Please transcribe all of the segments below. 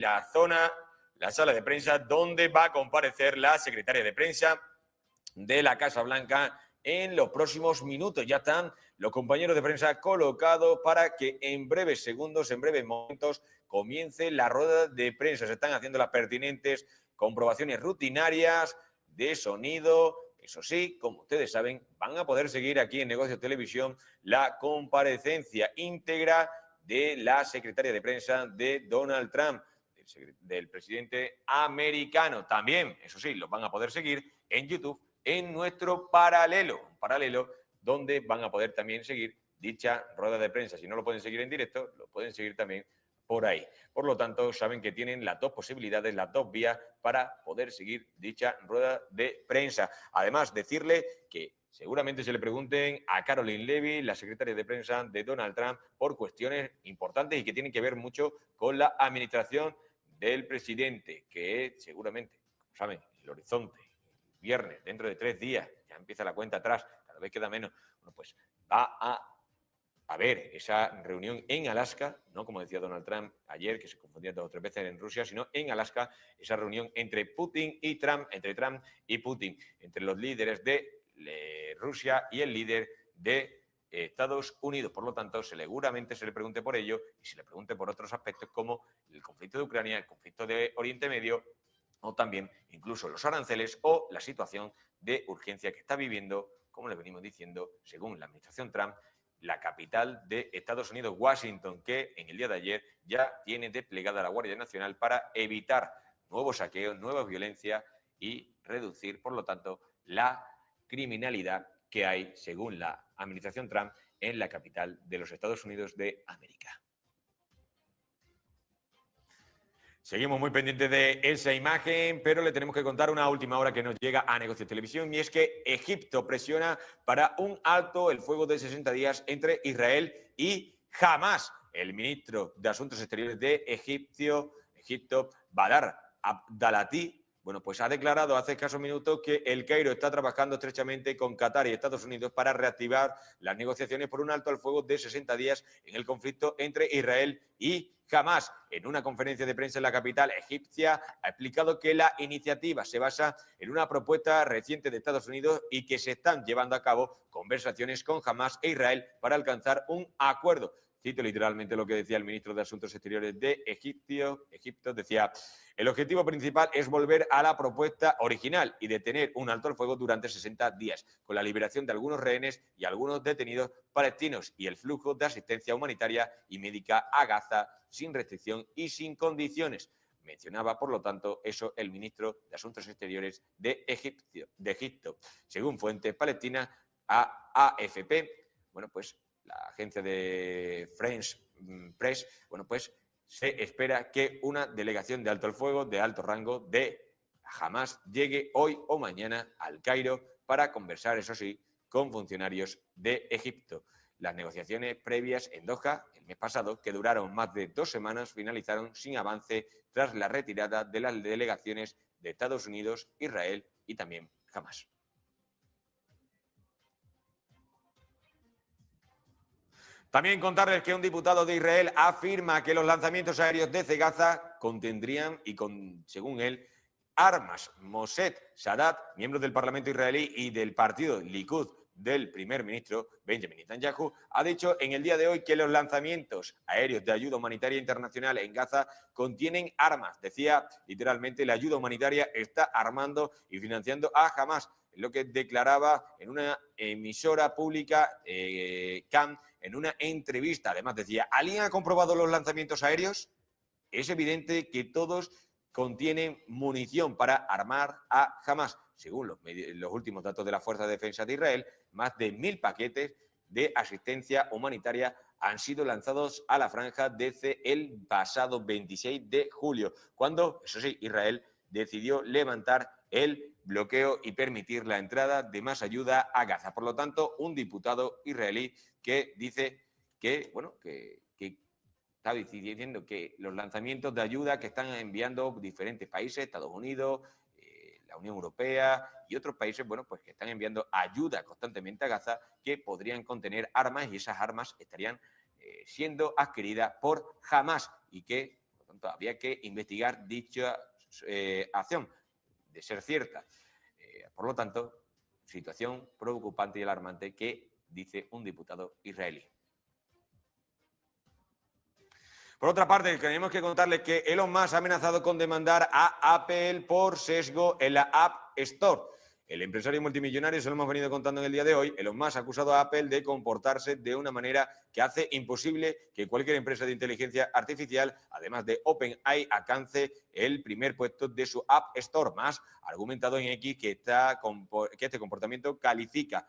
la sala de prensa, donde va a comparecer la secretaria de prensa de la Casa Blanca en los próximos minutos. Ya están los compañeros de prensa colocados para que en breves segundos, en breves momentos, comience la rueda de prensa. Se están haciendo las pertinentes comprobaciones rutinarias de sonido. Eso sí, como ustedes saben, van a poder seguir aquí en Negocios Televisión la comparecencia íntegra de la secretaria de prensa de Donald Trump, del presidente americano. También, eso sí, lo van a poder seguir en YouTube, en nuestro paralelo, un paralelo donde van a poder también seguir dicha rueda de prensa. Si no lo pueden seguir en directo, lo pueden seguir también por ahí. Por lo tanto, saben que tienen las dos posibilidades, las dos vías para poder seguir dicha rueda de prensa. Además, decirle que seguramente se le pregunten a Karoline Leavitt, la secretaria de prensa de Donald Trump, por cuestiones importantes y que tienen que ver mucho con la administración del presidente, que seguramente, como saben, el horizonte, el viernes, dentro de 3 días, ya empieza la cuenta atrás, cada vez queda menos, bueno, pues va a haber esa reunión en Alaska, no como decía Donald Trump ayer, que se confundía 2 o 3 veces en Rusia, sino en Alaska, esa reunión entre Putin y Trump, entre Trump y Putin, entre los líderes de Rusia y el líder de Estados Unidos. Por lo tanto, seguramente se le pregunte por ello y se le pregunte por otros aspectos como el conflicto de Ucrania, el conflicto de Oriente Medio o también incluso los aranceles o la situación de urgencia que está viviendo, como le venimos diciendo, según la administración Trump, la capital de Estados Unidos, Washington, que en el día de ayer ya tiene desplegada la Guardia Nacional para evitar nuevos saqueos, nueva violencia y reducir, por lo tanto, la criminalidad que hay, según la administración Trump, en la capital de los Estados Unidos de América. Seguimos muy pendientes de esa imagen, pero le tenemos que contar una última hora que nos llega a Negocios Televisión, y es que Egipto presiona para un alto el fuego de 60 días entre Israel y Hamás. El ministro de Asuntos Exteriores de Egipto, Badr Abdalati, bueno, pues ha declarado hace escasos minutos que el Cairo está trabajando estrechamente con Qatar y Estados Unidos para reactivar las negociaciones por un alto al fuego de 60 días en el conflicto entre Israel y Hamás. En una conferencia de prensa en la capital egipcia ha explicado que la iniciativa se basa en una propuesta reciente de Estados Unidos y que se están llevando a cabo conversaciones con Hamás e Israel para alcanzar un acuerdo. Cito literalmente lo que decía el ministro de Asuntos Exteriores de Egipto decía: el objetivo principal es volver a la propuesta original y detener un alto al fuego durante 60 días, con la liberación de algunos rehenes y algunos detenidos palestinos y el flujo de asistencia humanitaria y médica a Gaza sin restricción y sin condiciones. Mencionaba, por lo tanto, eso el ministro de Asuntos Exteriores de Egipto. Según fuentes palestinas, a AFP, bueno, pues la agencia de French Press, bueno, pues se espera que una delegación de alto al fuego, de alto rango, de Hamás, llegue hoy o mañana al Cairo para conversar, eso sí, con funcionarios de Egipto. Las negociaciones previas en Doha, el mes pasado, que duraron más de 2 semanas, finalizaron sin avance tras la retirada de las delegaciones de Estados Unidos, Israel y también Hamás. También contarles que un diputado de Israel afirma que los lanzamientos aéreos desde Gaza contendrían, según él, armas. Moshe Sadat, miembro del Parlamento israelí y del partido Likud del primer ministro Benjamin Netanyahu, ha dicho en el día de hoy que los lanzamientos aéreos de ayuda humanitaria internacional en Gaza contienen armas. Decía literalmente: la ayuda humanitaria está armando y financiando a Hamás, lo que declaraba en una emisora pública, CAM, en una entrevista. Además decía: ¿alguien ha comprobado los lanzamientos aéreos? Es evidente que todos contienen munición para armar a Hamás. Según los últimos datos de la Fuerza de Defensa de Israel, más de 1.000 paquetes de asistencia humanitaria han sido lanzados a la franja desde el pasado 26 de julio, cuando, eso sí, Israel decidió levantar el bloqueo y permitir la entrada de más ayuda a Gaza. Por lo tanto, un diputado israelí que dice que, bueno, que está diciendo que los lanzamientos de ayuda que están enviando diferentes países, Estados Unidos, la Unión Europea y otros países, bueno, pues que están enviando ayuda constantemente a Gaza, que podrían contener armas y esas armas estarían siendo adquiridas por Hamás y que tanto, habría que investigar dicha acción, de ser cierta. Por lo tanto, situación preocupante y alarmante que dice un diputado israelí. Por otra parte, tenemos que contarles que Elon Musk ha amenazado con demandar a Apple por sesgo en la App Store. El empresario multimillonario, se lo hemos venido contando en el día de hoy, Elon Musk ha acusado a Apple de comportarse de una manera que hace imposible que cualquier empresa de inteligencia artificial, además de OpenAI, alcance el primer puesto de su App Store. Musk ha argumentado en X que este comportamiento califica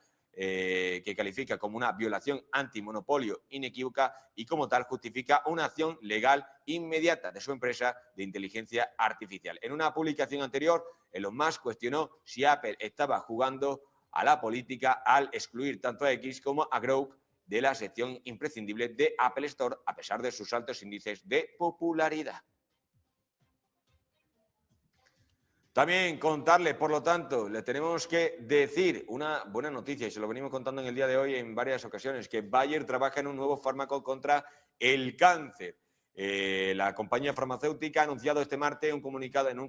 como una violación antimonopolio inequívoca y como tal justifica una acción legal inmediata de su empresa de inteligencia artificial. En una publicación anterior, Elon Musk cuestionó si Apple estaba jugando a la política al excluir tanto a X como a Grok de la sección imprescindible de Apple Store a pesar de sus altos índices de popularidad. También contarles, por lo tanto, les tenemos que decir una buena noticia, y se lo venimos contando en el día de hoy en varias ocasiones, que Bayer trabaja en un nuevo fármaco contra el cáncer. La compañía farmacéutica ha anunciado este martes en un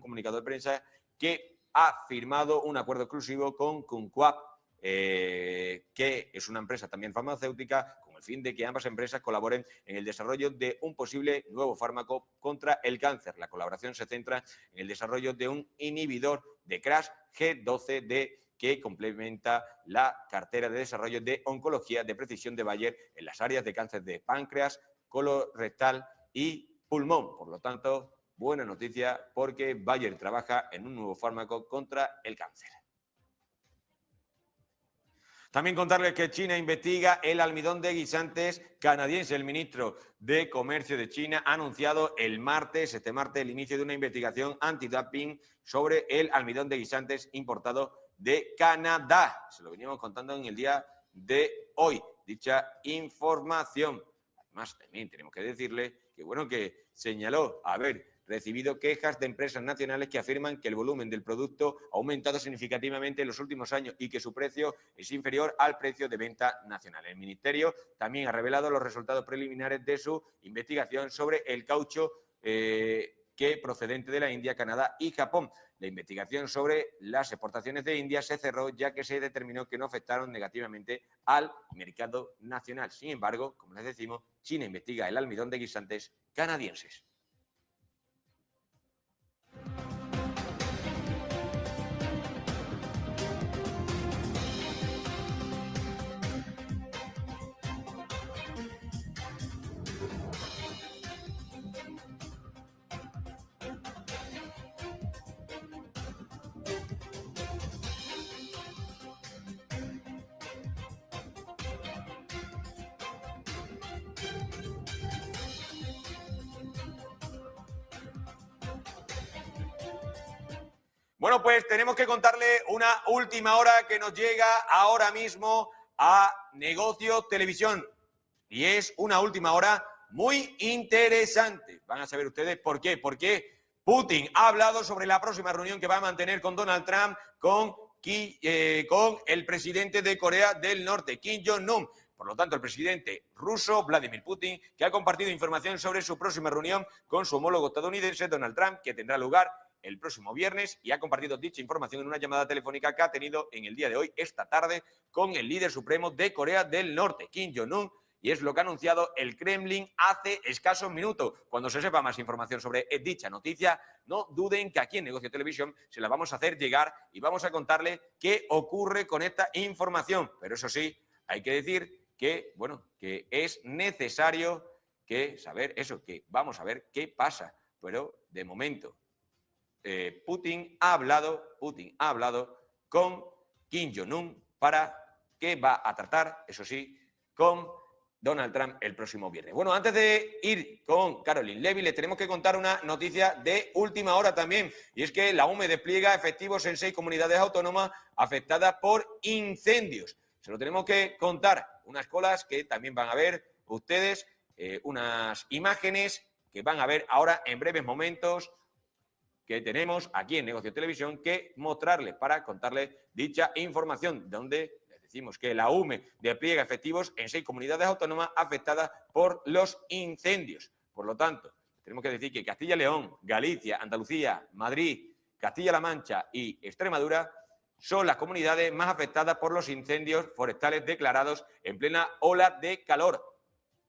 comunicado de prensa que ha firmado un acuerdo exclusivo con Kunquab, que es una empresa también farmacéutica, con el fin de que ambas empresas colaboren en el desarrollo de un posible nuevo fármaco contra el cáncer. La colaboración se centra en el desarrollo de un inhibidor de Crash G12D que complementa la cartera de desarrollo de oncología de precisión de Bayer en las áreas de cáncer de páncreas, colorectal y pulmón. Por lo tanto, buena noticia porque Bayer trabaja en un nuevo fármaco contra el cáncer. También contarles que China investiga el almidón de guisantes canadiense. El ministro de Comercio de China ha anunciado este martes, el inicio de una investigación antidumping sobre el almidón de guisantes importado de Canadá. Se lo veníamos contando en el día de hoy, dicha información. Además, también tenemos que decirle que, bueno, que señaló haber recibido quejas de empresas nacionales que afirman que el volumen del producto ha aumentado significativamente en los últimos años y que su precio es inferior al precio de venta nacional. El Ministerio también ha revelado los resultados preliminares de su investigación sobre el caucho que procedente de la India, Canadá y Japón. La investigación sobre las exportaciones de India se cerró ya que se determinó que no afectaron negativamente al mercado nacional. Sin embargo, como les decimos, China investiga el almidón de guisantes canadienses. Bueno, pues tenemos que contarle una última hora que nos llega ahora mismo a Negocios Televisión. Y es una última hora muy interesante. Van a saber ustedes por qué. Porque Putin ha hablado sobre la próxima reunión que va a mantener con Donald Trump, con el presidente de Corea del Norte, Kim Jong-un. Por lo tanto, el presidente ruso, Vladimir Putin, que ha compartido información sobre su próxima reunión con su homólogo estadounidense, Donald Trump, que tendrá lugar el próximo viernes, y ha compartido dicha información en una llamada telefónica que ha tenido en el día de hoy, esta tarde, con el líder supremo de Corea del Norte, Kim Jong-un, y es lo que ha anunciado el Kremlin hace escasos minutos. Cuando se sepa más información sobre dicha noticia, no duden que aquí en Negocio Televisión se la vamos a hacer llegar y vamos a contarle qué ocurre con esta información. Pero eso sí, hay que decir que, bueno, que es necesario que saber eso, que vamos a ver qué pasa. Pero de momento, Putin ha hablado con Kim Jong-un para que va a tratar, eso sí, con Donald Trump el próximo viernes. Bueno, antes de ir con Karoline Leavitt, les tenemos que contar una noticia de última hora también, y es que la UME despliega efectivos en 6 comunidades autónomas afectadas por incendios. Se lo tenemos que contar, unas colas que también van a ver ustedes, unas imágenes que van a ver ahora en breves momentos, que tenemos aquí en Negocio Televisión que mostrarles para contarles dicha información, donde les decimos que la UME despliega efectivos en 6 comunidades autónomas afectadas por los incendios. Por lo tanto, tenemos que decir que Castilla y León, Galicia, Andalucía, Madrid, Castilla-La Mancha y Extremadura son las comunidades más afectadas por los incendios forestales declarados en plena ola de calor,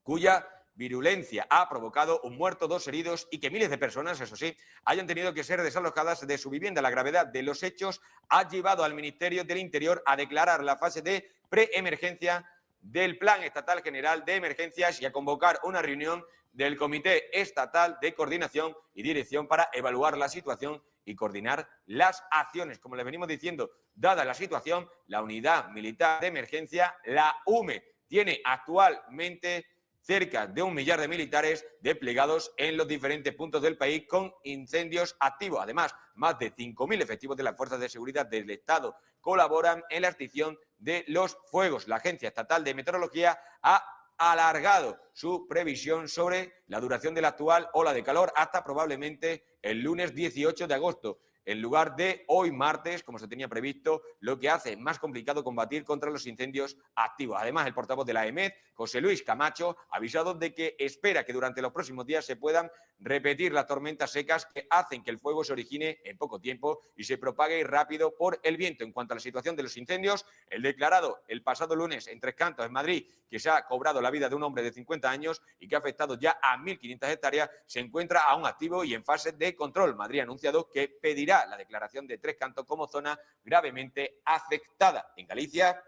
cuya virulencia ha provocado un muerto, 2 heridos y que miles de personas, eso sí, hayan tenido que ser desalojadas de su vivienda. La gravedad de los hechos ha llevado al Ministerio del Interior a declarar la fase de preemergencia del Plan Estatal General de Emergencias y a convocar una reunión del Comité Estatal de Coordinación y Dirección para evaluar la situación y coordinar las acciones. Como les venimos diciendo, dada la situación, la Unidad Militar de Emergencia, la UME, tiene actualmente cerca de 1 millar de militares desplegados en los diferentes puntos del país con incendios activos. Además, más de 5.000 efectivos de las fuerzas de seguridad del Estado colaboran en la extinción de los fuegos. La Agencia Estatal de Meteorología ha alargado su previsión sobre la duración de la actual ola de calor hasta probablemente el lunes 18 de agosto, en lugar de hoy martes, como se tenía previsto, lo que hace más complicado combatir contra los incendios activos. Además, el portavoz de la EMED, José Luis Camacho, ha avisado de que espera que durante los próximos días se puedan repetir las tormentas secas que hacen que el fuego se origine en poco tiempo y se propague rápido por el viento. En cuanto a la situación de los incendios, el declarado el pasado lunes en Tres Cantos, en Madrid, que se ha cobrado la vida de un hombre de 50 años y que ha afectado ya a 1.500 hectáreas, se encuentra aún activo y en fase de control. Madrid ha anunciado que pedirá la declaración de Tres Cantos como zona gravemente afectada. En Galicia,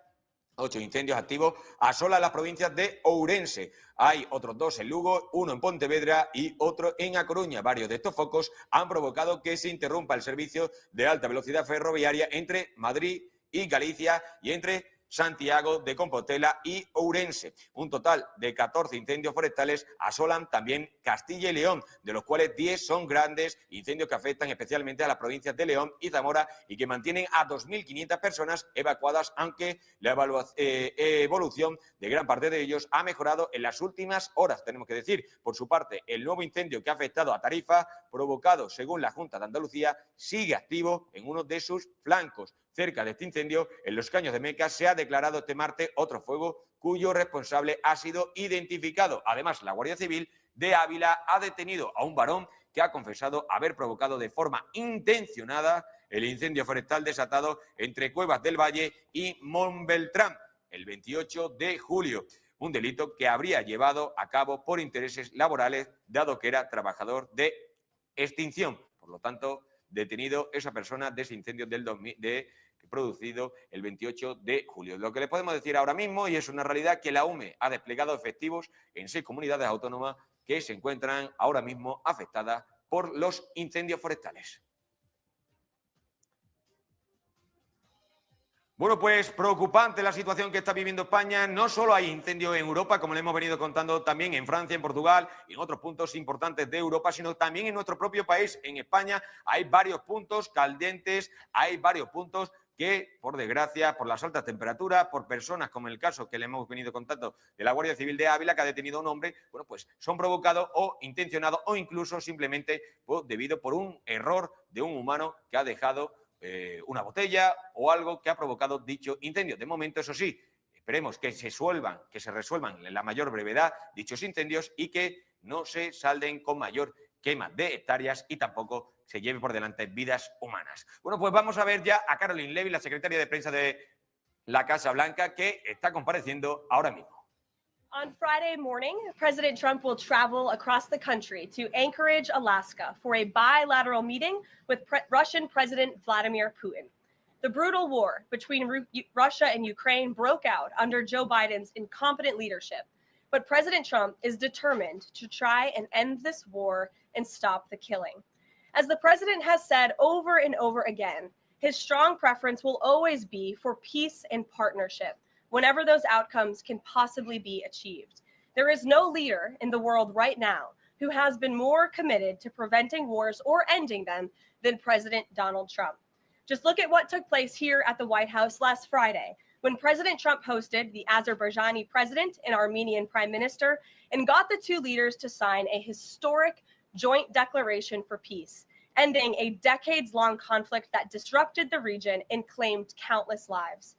8 incendios activos asolan las provincias de Ourense. Hay otros 2 en Lugo, 1 en Pontevedra y otro en A Coruña. Varios de estos focos han provocado que se interrumpa el servicio de alta velocidad ferroviaria entre Madrid y Galicia y entre Santiago de Compostela y Ourense. Un total de 14 incendios forestales asolan también Castilla y León, de los cuales 10 son grandes incendios que afectan especialmente a las provincias de León y Zamora y que mantienen a 2.500 personas evacuadas, aunque la evolución de gran parte de ellos ha mejorado en las últimas horas, tenemos que decir. Por su parte, el nuevo incendio que ha afectado a Tarifa, provocado según la Junta de Andalucía, sigue activo en uno de sus flancos. Cerca de este incendio, en los Caños de Meca, se ha declarado este martes otro fuego cuyo responsable ha sido identificado. Además, la Guardia Civil de Ávila ha detenido a un varón que ha confesado haber provocado de forma intencionada el incendio forestal desatado entre Cuevas del Valle y Montbeltrán el 28 de julio. Un delito que habría llevado a cabo por intereses laborales, dado que era trabajador de extinción. Por lo tanto, detenido esa persona de ese incendio producido el 28 de julio. Lo que le podemos decir ahora mismo, y es una realidad, que la UME ha desplegado efectivos en 6 comunidades autónomas que se encuentran ahora mismo afectadas por los incendios forestales. Bueno, pues preocupante la situación que está viviendo España. No solo hay incendios en Europa, como le hemos venido contando, también en Francia, en Portugal y en otros puntos importantes de Europa, sino también en nuestro propio país, en España. Hay varios puntos caldentes, hay varios puntos que, por desgracia, por las altas temperaturas, por personas como el caso que le hemos venido contando de la Guardia Civil de Ávila, que ha detenido a un hombre, bueno, pues son provocados o intencionados o incluso simplemente debido por un error de un humano que ha dejado una botella o algo que ha provocado dicho incendio. De momento, eso sí, esperemos que se resuelvan en la mayor brevedad dichos incendios y que no se salden con mayor quema de hectáreas y tampoco se lleve por delante vidas humanas. Bueno, pues vamos a ver ya a Karoline Leavitt, la secretaria de prensa de la Casa Blanca, que está compareciendo ahora mismo. On Friday morning, President Trump will travel across the country to Anchorage, Alaska, for a bilateral meeting with Russian President Vladimir Putin. The brutal war between Russia and Ukraine broke out under Joe Biden's incompetent leadership, but President Trump is determined to try and end this war and stop the killing. As the president has said over and over again, his strong preference will always be for peace and partnership, whenever those outcomes can possibly be achieved. There is no leader in the world right now who has been more committed to preventing wars or ending them than President Donald Trump. Just look at what took place here at the White House last Friday, when President Trump hosted the Azerbaijani president and Armenian prime minister and got the two leaders to sign a historic joint declaration for peace, ending a decades-long conflict that disrupted the region and claimed countless lives.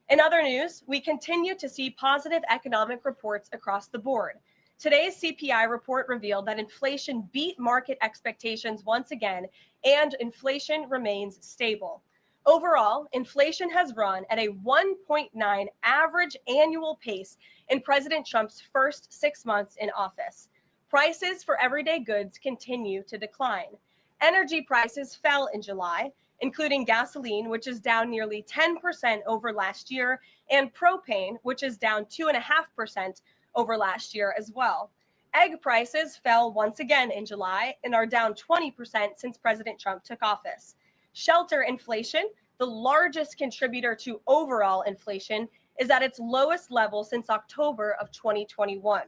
In other news, we continue to see positive economic reports across the board. Today's CPI report revealed that inflation beat market expectations once again, and inflation remains stable. Overall, inflation has run at a 1.9 average annual pace in President Trump's first 6 months in office. Prices for everyday goods continue to decline. Energy prices fell in July, including gasoline, which is down nearly 10% over last year, and propane, which is down 2.5% over last year as well. Egg prices fell once again in July and are down 20% since President Trump took office. Shelter inflation, the largest contributor to overall inflation, is at its lowest level since October of 2021.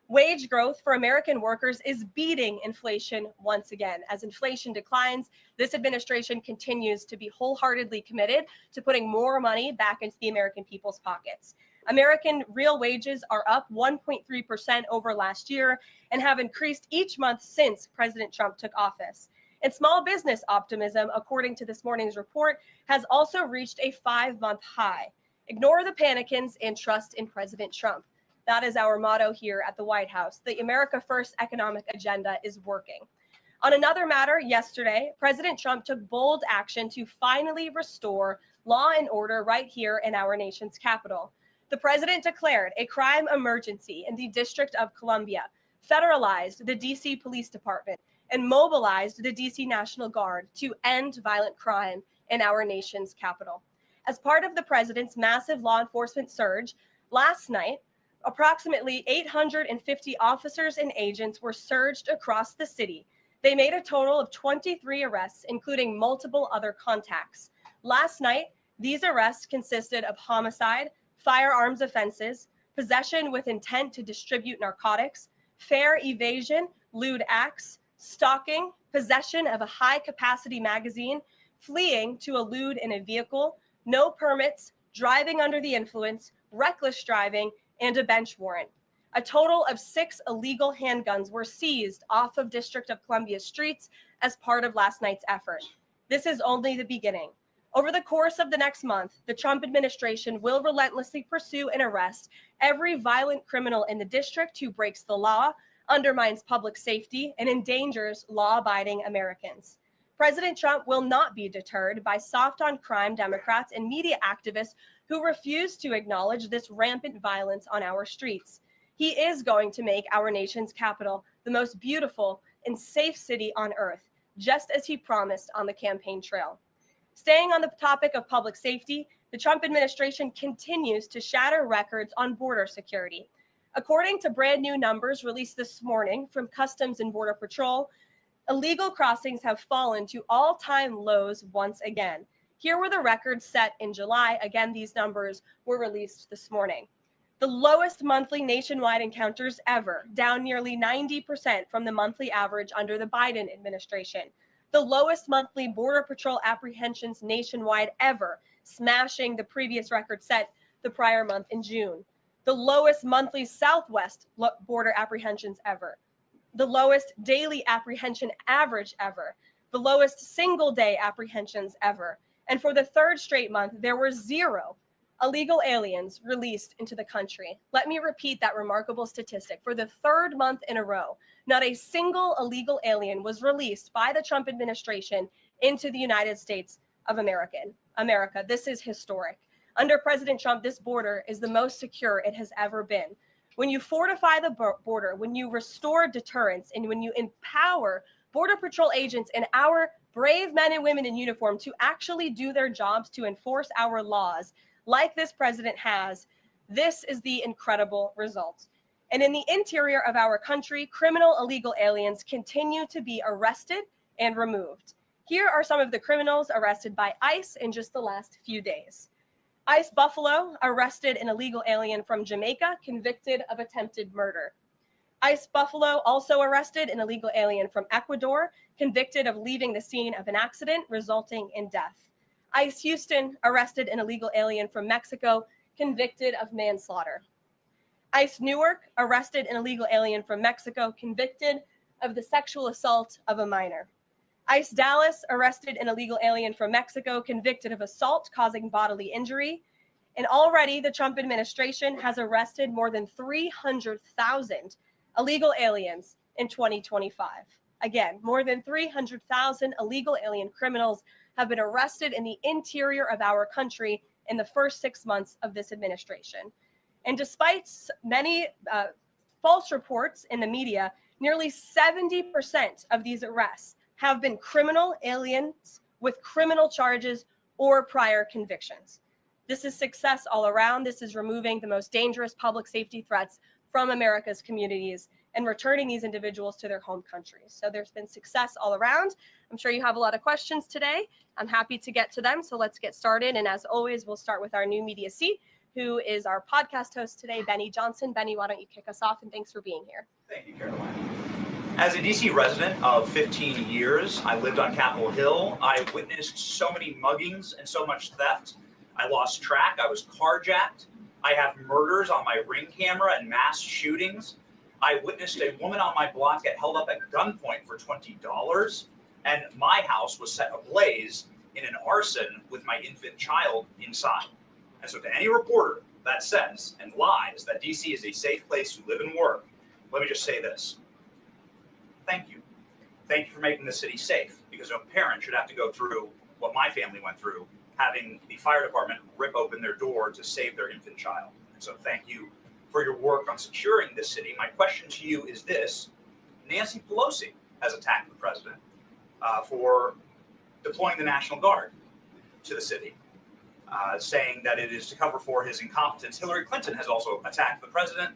Wage growth for American workers is beating inflation once again. As inflation declines, this administration continues to be wholeheartedly committed to putting more money back into the American people's pockets. American real wages are up 1.3% over last year and have increased each month since President Trump took office. And small business optimism, according to this morning's report, has also reached a 5-month high. Ignore the panicans and trust in President Trump. That is our motto here at the White House. The America First economic agenda is working. On another matter, yesterday, President Trump took bold action to finally restore law and order right here in our nation's capital. The president declared a crime emergency in the District of Columbia, federalized the D.C. Police Department, and mobilized the D.C. National Guard to end violent crime in our nation's capital. As part of the president's massive law enforcement surge, last night, approximately 850 officers and agents were surged across the city. They made a total of 23 arrests, including multiple other contacts. Last night, these arrests consisted of homicide, firearms offenses, possession with intent to distribute narcotics, fare evasion, lewd acts, stalking, possession of a high-capacity magazine, fleeing to a lewd in a vehicle, no permits, driving under the influence, reckless driving, and a bench warrant. A total of 6 illegal handguns were seized off of District of Columbia streets as part of last night's effort. This is only the beginning. Over the course of the next month, the Trump administration will relentlessly pursue and arrest every violent criminal in the district who breaks the law, undermines public safety, and endangers law-abiding Americans. President Trump will not be deterred by soft-on-crime Democrats and media activists who refuse to acknowledge this rampant violence on our streets. He is going to make our nation's capital the most beautiful and safe city on earth, just as he promised on the campaign trail. Staying on the topic of public safety, the Trump administration continues to shatter records on border security. According to brand new numbers released this morning from Customs and Border Patrol, illegal crossings have fallen to all-time lows once again. Here were the records set in July. Again, these numbers were released this morning. The lowest monthly nationwide encounters ever, down nearly 90% from the monthly average under the Biden administration. The lowest monthly Border Patrol apprehensions nationwide ever, smashing the previous record set the prior month in June. The lowest monthly Southwest border apprehensions ever. The lowest daily apprehension average ever. The lowest single-day apprehensions ever. And for the third straight month, there were 0 illegal aliens released into the country. Let me repeat that remarkable statistic. For the third month in a row, not a single illegal alien was released by the Trump administration into the United States of America. This is historic. Under President Trump, this border is the most secure it has ever been. When you fortify the border, when you restore deterrence, and when you empower Border Patrol agents and our brave men and women in uniform to actually do their jobs to enforce our laws, like this president has, this is the incredible result. And in the interior of our country, criminal illegal aliens continue to be arrested and removed. Here are some of the criminals arrested by ICE in just the last few days. ICE Buffalo arrested an illegal alien from Jamaica convicted of attempted murder. ICE Buffalo also arrested an illegal alien from Ecuador convicted of leaving the scene of an accident resulting in death. ICE Houston arrested an illegal alien from Mexico convicted of manslaughter. ICE Newark arrested an illegal alien from Mexico convicted of the sexual assault of a minor. ICE Dallas arrested an illegal alien from Mexico convicted of assault causing bodily injury. And already the Trump administration has arrested more than 300,000 illegal aliens in 2025. Again, more than 300,000 illegal alien criminals have been arrested in the interior of our country in the first 6 months of this administration. And despite many false reports in the media, nearly 70% of these arrests have been criminal aliens with criminal charges or prior convictions. This is success all around. This is removing the most dangerous public safety threats from America's communities and returning these individuals to their home countries. So there's been success all around. I'm sure you have a lot of questions today. I'm happy to get to them. So let's get started. And as always, we'll start with our new media seat, who is our podcast host today, Benny Johnson. Benny, why don't you kick us off? And thanks for being here. Thank you, Karoline. As a DC resident of 15 years, I lived on Capitol Hill. I witnessed so many muggings and so much theft. I lost track. I was carjacked. I have murders on my Ring camera and mass shootings. I witnessed a woman on my block get held up at gunpoint for $20. And my house was set ablaze in an arson with my infant child inside. And so to any reporter that says and lies that DC is a safe place to live and work, let me just say this. Thank you. Thank you for making the city safe, because no parent should have to go through what my family went through, having the fire department rip open their door to save their infant child. And so thank you for your work on securing this city. My question to you is this. Nancy Pelosi has attacked the president for deploying the National Guard to the city, saying that it is to cover for his incompetence. Hillary Clinton has also attacked the president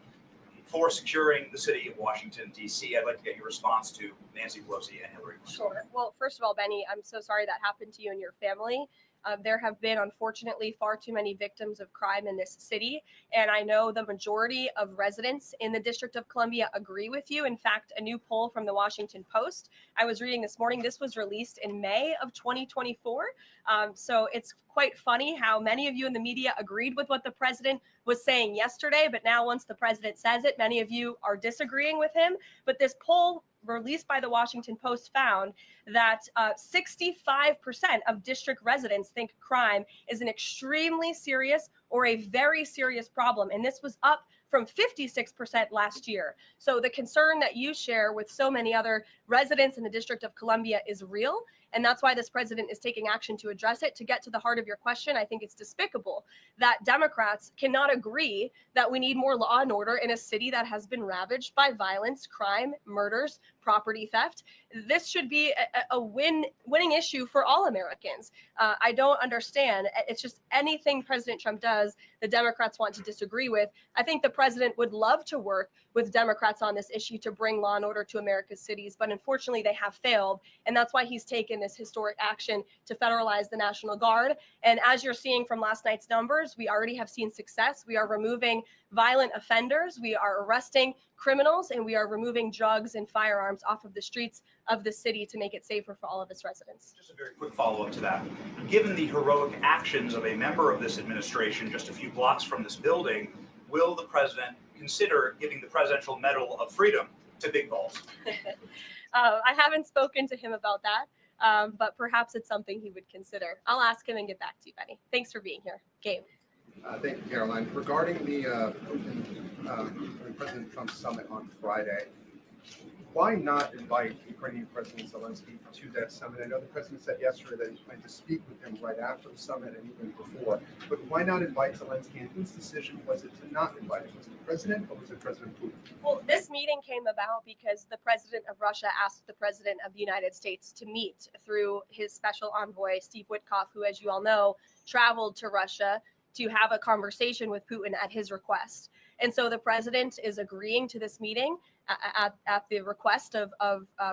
for securing the city of Washington, D.C. I'd like to get your response to Nancy Pelosi and Hillary Clinton. Sure. Well, first of all, Benny, I'm so sorry that happened to you and your family. There have been, unfortunately, far too many victims of crime in this city. And I know the majority of residents in the District of Columbia agree with you. In fact, a new poll from the Washington Post I was reading this morning, this was released in May of 2024. So it's quite funny how many of you in the media agreed with what the president was saying yesterday. But now once the president says it, many of you are disagreeing with him. But this poll released by the Washington Post found that 65% of district residents think crime is an extremely serious or a very serious problem. And this was up from 56% last year. So the concern that you share with so many other residents in the District of Columbia is real. And that's why this president is taking action to address it. To get to the heart of your question, I think it's despicable that Democrats cannot agree that we need more law and order in a city that has been ravaged by violence, crime, murders, property theft. This should be a winning issue for all Americans. I don't understand. It's just anything President Trump does, the Democrats want to disagree with. I think the president would love to work with Democrats on this issue to bring law and order to America's cities, but unfortunately they have failed. And that's why he's taken this historic action to federalize the National Guard. And as you're seeing from last night's numbers, we already have seen success. We are removing violent offenders, we are arresting criminals, and we are removing drugs and firearms off of the streets of the city to make it safer for all of its residents. Just a very quick follow-up to that. Given the heroic actions of a member of this administration just a few blocks from this building, will the president consider giving the Presidential Medal of Freedom to Big Balls? I haven't spoken to him about that, but perhaps it's something he would consider. I'll ask him and get back to you, Benny. Thanks for being here. Gabe. Thank you, Karoline. Regarding the President Trump summit on Friday, why not invite Ukrainian President Zelensky to that summit? I know the president said yesterday that he planned to speak with him right after the summit and even before, but why not invite Zelensky? And whose decision was it to not invite him? Was it the president or was it President Putin? Well, this meeting came about because the president of Russia asked the president of the United States to meet through his special envoy, Steve Witkoff, who, as you all know, traveled to Russia to have a conversation with Putin at his request. And so the president is agreeing to this meeting at the request of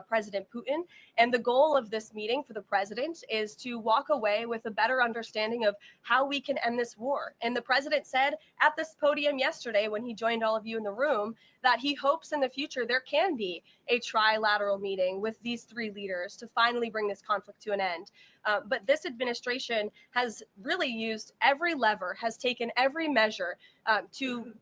President Putin. And the goal of this meeting for the president is to walk away with a better understanding of how we can end this war. And the president said at this podium yesterday, when he joined all of you in the room, that he hopes in the future there can be a trilateral meeting with these three leaders to finally bring this conflict to an end. But this administration has really used every lever, has taken every measure to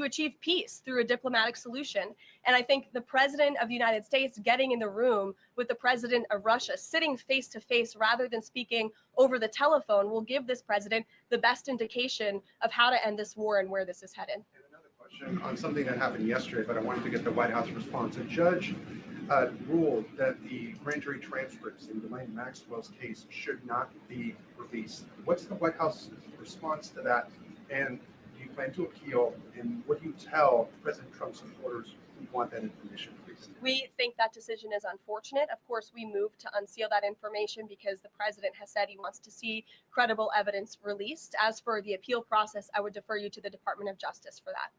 achieve peace through a diplomatic solution. And I think the president of the United States getting in the room with the president of Russia, sitting face to face rather than speaking over the telephone, will give this president the best indication of how to end this war and where this is headed. Question on something that happened yesterday, but I wanted to get the White House response. A judge ruled that the grand jury transcripts in Ghislaine Maxwell's case should not be released. What's the White House response to that? And do you plan to appeal? And what do you tell President Trump's supporters who want that information released? We think that decision is unfortunate. Of course, we moved to unseal that information because the president has said he wants to see credible evidence released. As for the appeal process, I would defer you to the Department of Justice for that.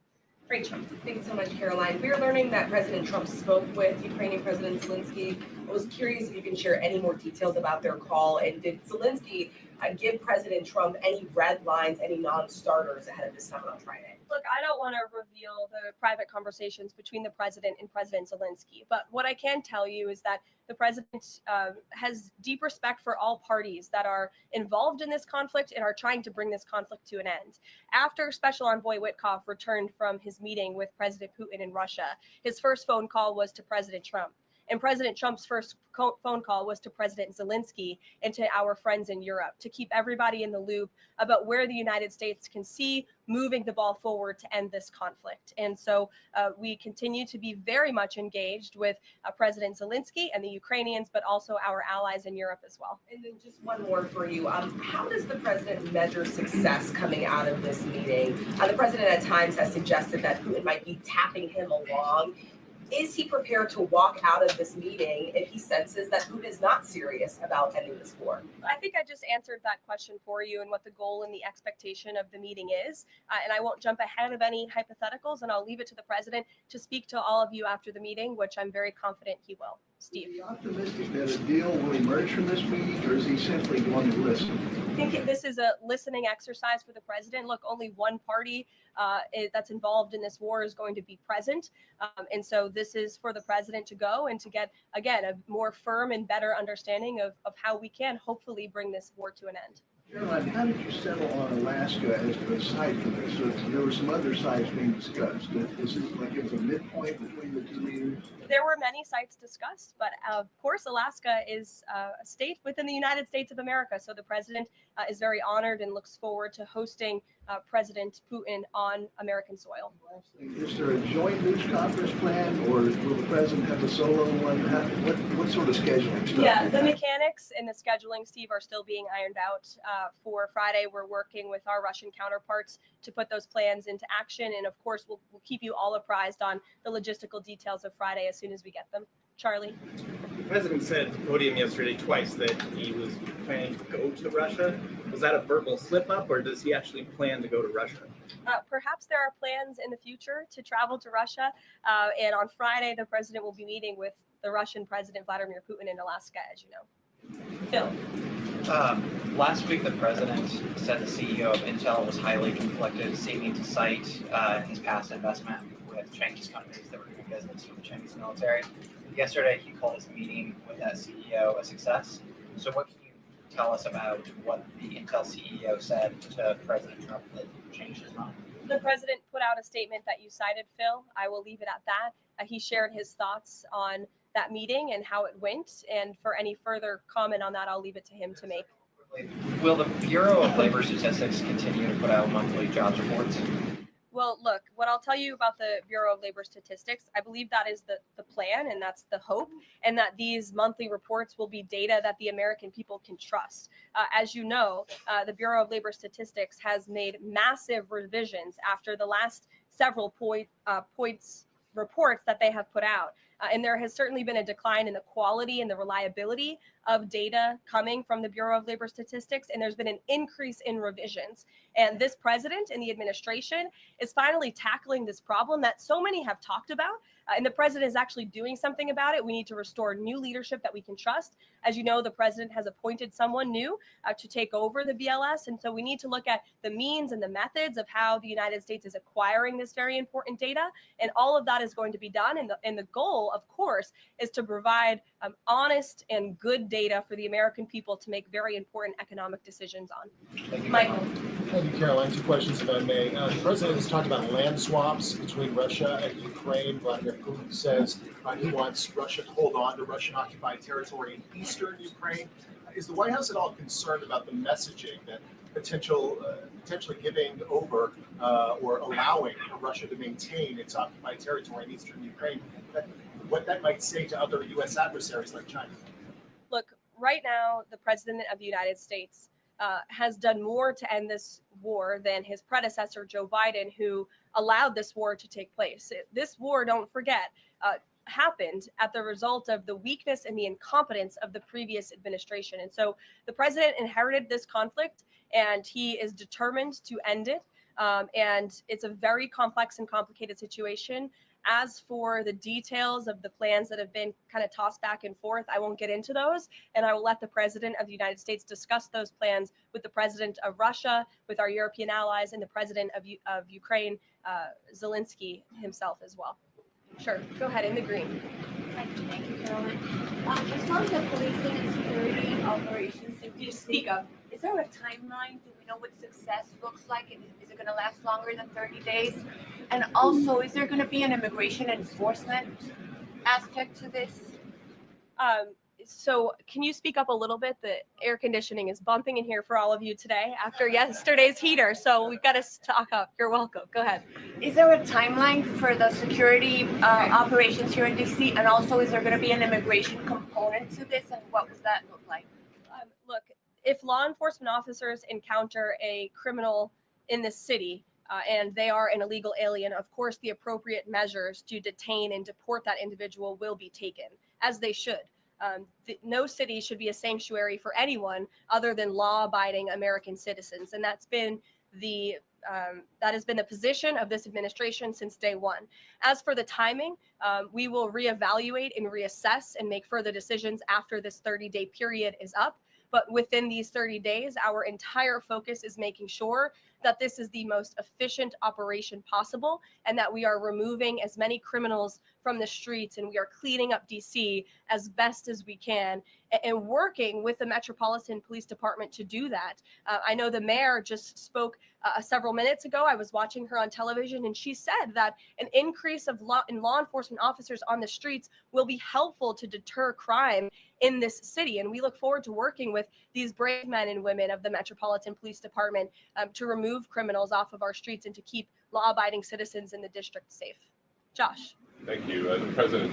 Rachel. Thanks so much, Caroline. We're learning that President Trump spoke with Ukrainian President Zelensky. I was curious if you can share any more details about their call, and did Zelensky give President Trump any red lines, any non-starters ahead of this summit on Friday? Look, I don't want to reveal the private conversations between the president and President Zelensky, but what I can tell you is that the president has deep respect for all parties that are involved in this conflict and are trying to bring this conflict to an end. After Special Envoy Witkoff returned from his meeting with President Putin in Russia, his first phone call was to President Trump. And President Trump's first phone call was to President Zelensky and to our friends in Europe to keep everybody in the loop about where the United States can see moving the ball forward to end this conflict. And so we continue to be very much engaged with President Zelensky and the Ukrainians, but also our allies in Europe as well. And then just one more for you. How does the president measure success coming out of this meeting? The president at times has suggested that Putin might be tapping him along. Is he prepared to walk out of this meeting if he senses that Putin is not serious about ending this war? I think I just answered that question for you and what the goal and the expectation of the meeting is. And I won't jump ahead of any hypotheticals, and I'll leave it to the president to speak to all of you after the meeting, which I'm very confident he will. Steve. Are you optimistic that a deal will emerge from this meeting, or is he simply going to listen? I think this is a listening exercise for the president. Look, only one party that's involved in this war is going to be present. And so this is for the president to go and to get, again, a more firm and better understanding of how we can hopefully bring this war to an end. Caroline, how did you settle on Alaska as the site for this? So there were some other sites being discussed. Is it like it was a midpoint between the two leaders? There were many sites discussed, but of course, Alaska is a state within the United States of America. So the president is very honored and looks forward to hosting President Putin on American soil. Is there a joint news conference plan, or will the president have a solo one? What sort of scheduling stuff? Yeah, the mechanics and the scheduling, Steve, are still being ironed out. For Friday, we're working with our Russian counterparts to put those plans into action. And of course, we'll keep you all apprised on the logistical details of Friday as soon as we get them. Charlie? The president said at the podium yesterday twice that he was planning to go to Russia. Was that a verbal slip-up, or does he actually plan to go to Russia? Perhaps there are plans in the future to travel to Russia. And on Friday, the president will be meeting with the Russian President Vladimir Putin in Alaska, as you know. Phil? Last week, the president said the CEO of Intel was highly conflicted, seeming to cite his past investment with Chinese companies that were doing business with the Chinese military. Yesterday, he called his meeting with that CEO a success. So what can you tell us about what the Intel CEO said to President Trump that changed his mind? The president put out a statement that you cited, Phil. I will leave it at that. He shared his thoughts on that meeting and how it went. And for any further comment on that, I'll leave it to him to make. Will the Bureau of Labor Statistics continue to put out monthly jobs reports? Well, look, what I'll tell you about the Bureau of Labor Statistics, I believe that is the plan and that's the hope, and that these monthly reports will be data that the American people can trust. As you know, the Bureau of Labor Statistics has made massive revisions after the last several points reports that they have put out. And there has certainly been a decline in the quality and the reliability of data coming from the Bureau of Labor Statistics, and there's been an increase in revisions. And this president and the administration is finally tackling this problem that so many have talked about, and the president is actually doing something about it. We need to restore new leadership that we can trust. As you know, the president has appointed someone new to take over the BLS, and so we need to look at the means and the methods of how the United States is acquiring this very important data, and all of that is going to be done. And the goal, of course, is to provide honest and good data for the American people to make very important economic decisions on. Michael. Thank you, Caroline. Two questions, if I may. The president has talked about land swaps between Russia and Ukraine. Vladimir Putin says he wants Russia to hold on to Russian-occupied territory in eastern Ukraine. Is the White House at all concerned about the messaging that potentially giving over or allowing Russia to maintain its occupied territory in eastern Ukraine, what that might say to other U.S. adversaries like China. Look, right now, the President of the United States has done more to end this war than his predecessor, Joe Biden, who allowed this war to take place. This war, don't forget, happened at the result of the weakness and the incompetence of the previous administration. And so the president inherited this conflict, and he is determined to end it. And it's a very complex and complicated situation. As for the details of the plans that have been kind of tossed back and forth, I won't get into those. And I will let the president of the United States discuss those plans with the president of Russia, with our European allies, and the president of Ukraine, Zelensky himself as well. Sure, go ahead, in the green. Thank you, Caroline. As far as the policing and security operations, You speak up. is there a timeline? Do we know what success looks like? Is it going to last longer than 30 days? And also, is there going to be an immigration enforcement aspect to this? So can you speak up a little bit? The air conditioning is bumping in here for all of you today after yesterday's heater. So we've got to talk up. You're welcome. Go ahead. Is there a timeline for the security operations here in DC? And also, is there going to be an immigration component to this? And what would that look like? Look, if law enforcement officers encounter a criminal in this city and they are an illegal alien, of course, the appropriate measures to detain and deport that individual will be taken, as they should. No city should be a sanctuary for anyone other than law-abiding American citizens, and that has been the position of this administration since day one. As for the timing, we will reevaluate and reassess and make further decisions after this 30-day period is up. But within these 30 days, our entire focus is making sure that this is the most efficient operation possible and that we are removing as many criminals from the streets and we are cleaning up DC as best as we can and working with the Metropolitan Police Department to do that. I know the mayor just spoke several minutes ago. I was watching her on television and she said that an increase of law enforcement officers on the streets will be helpful to deter crime in this city. And we look forward to working with these brave men and women of the Metropolitan Police Department to remove criminals off of our streets and to keep law-abiding citizens in the district safe. Josh. Thank you. The president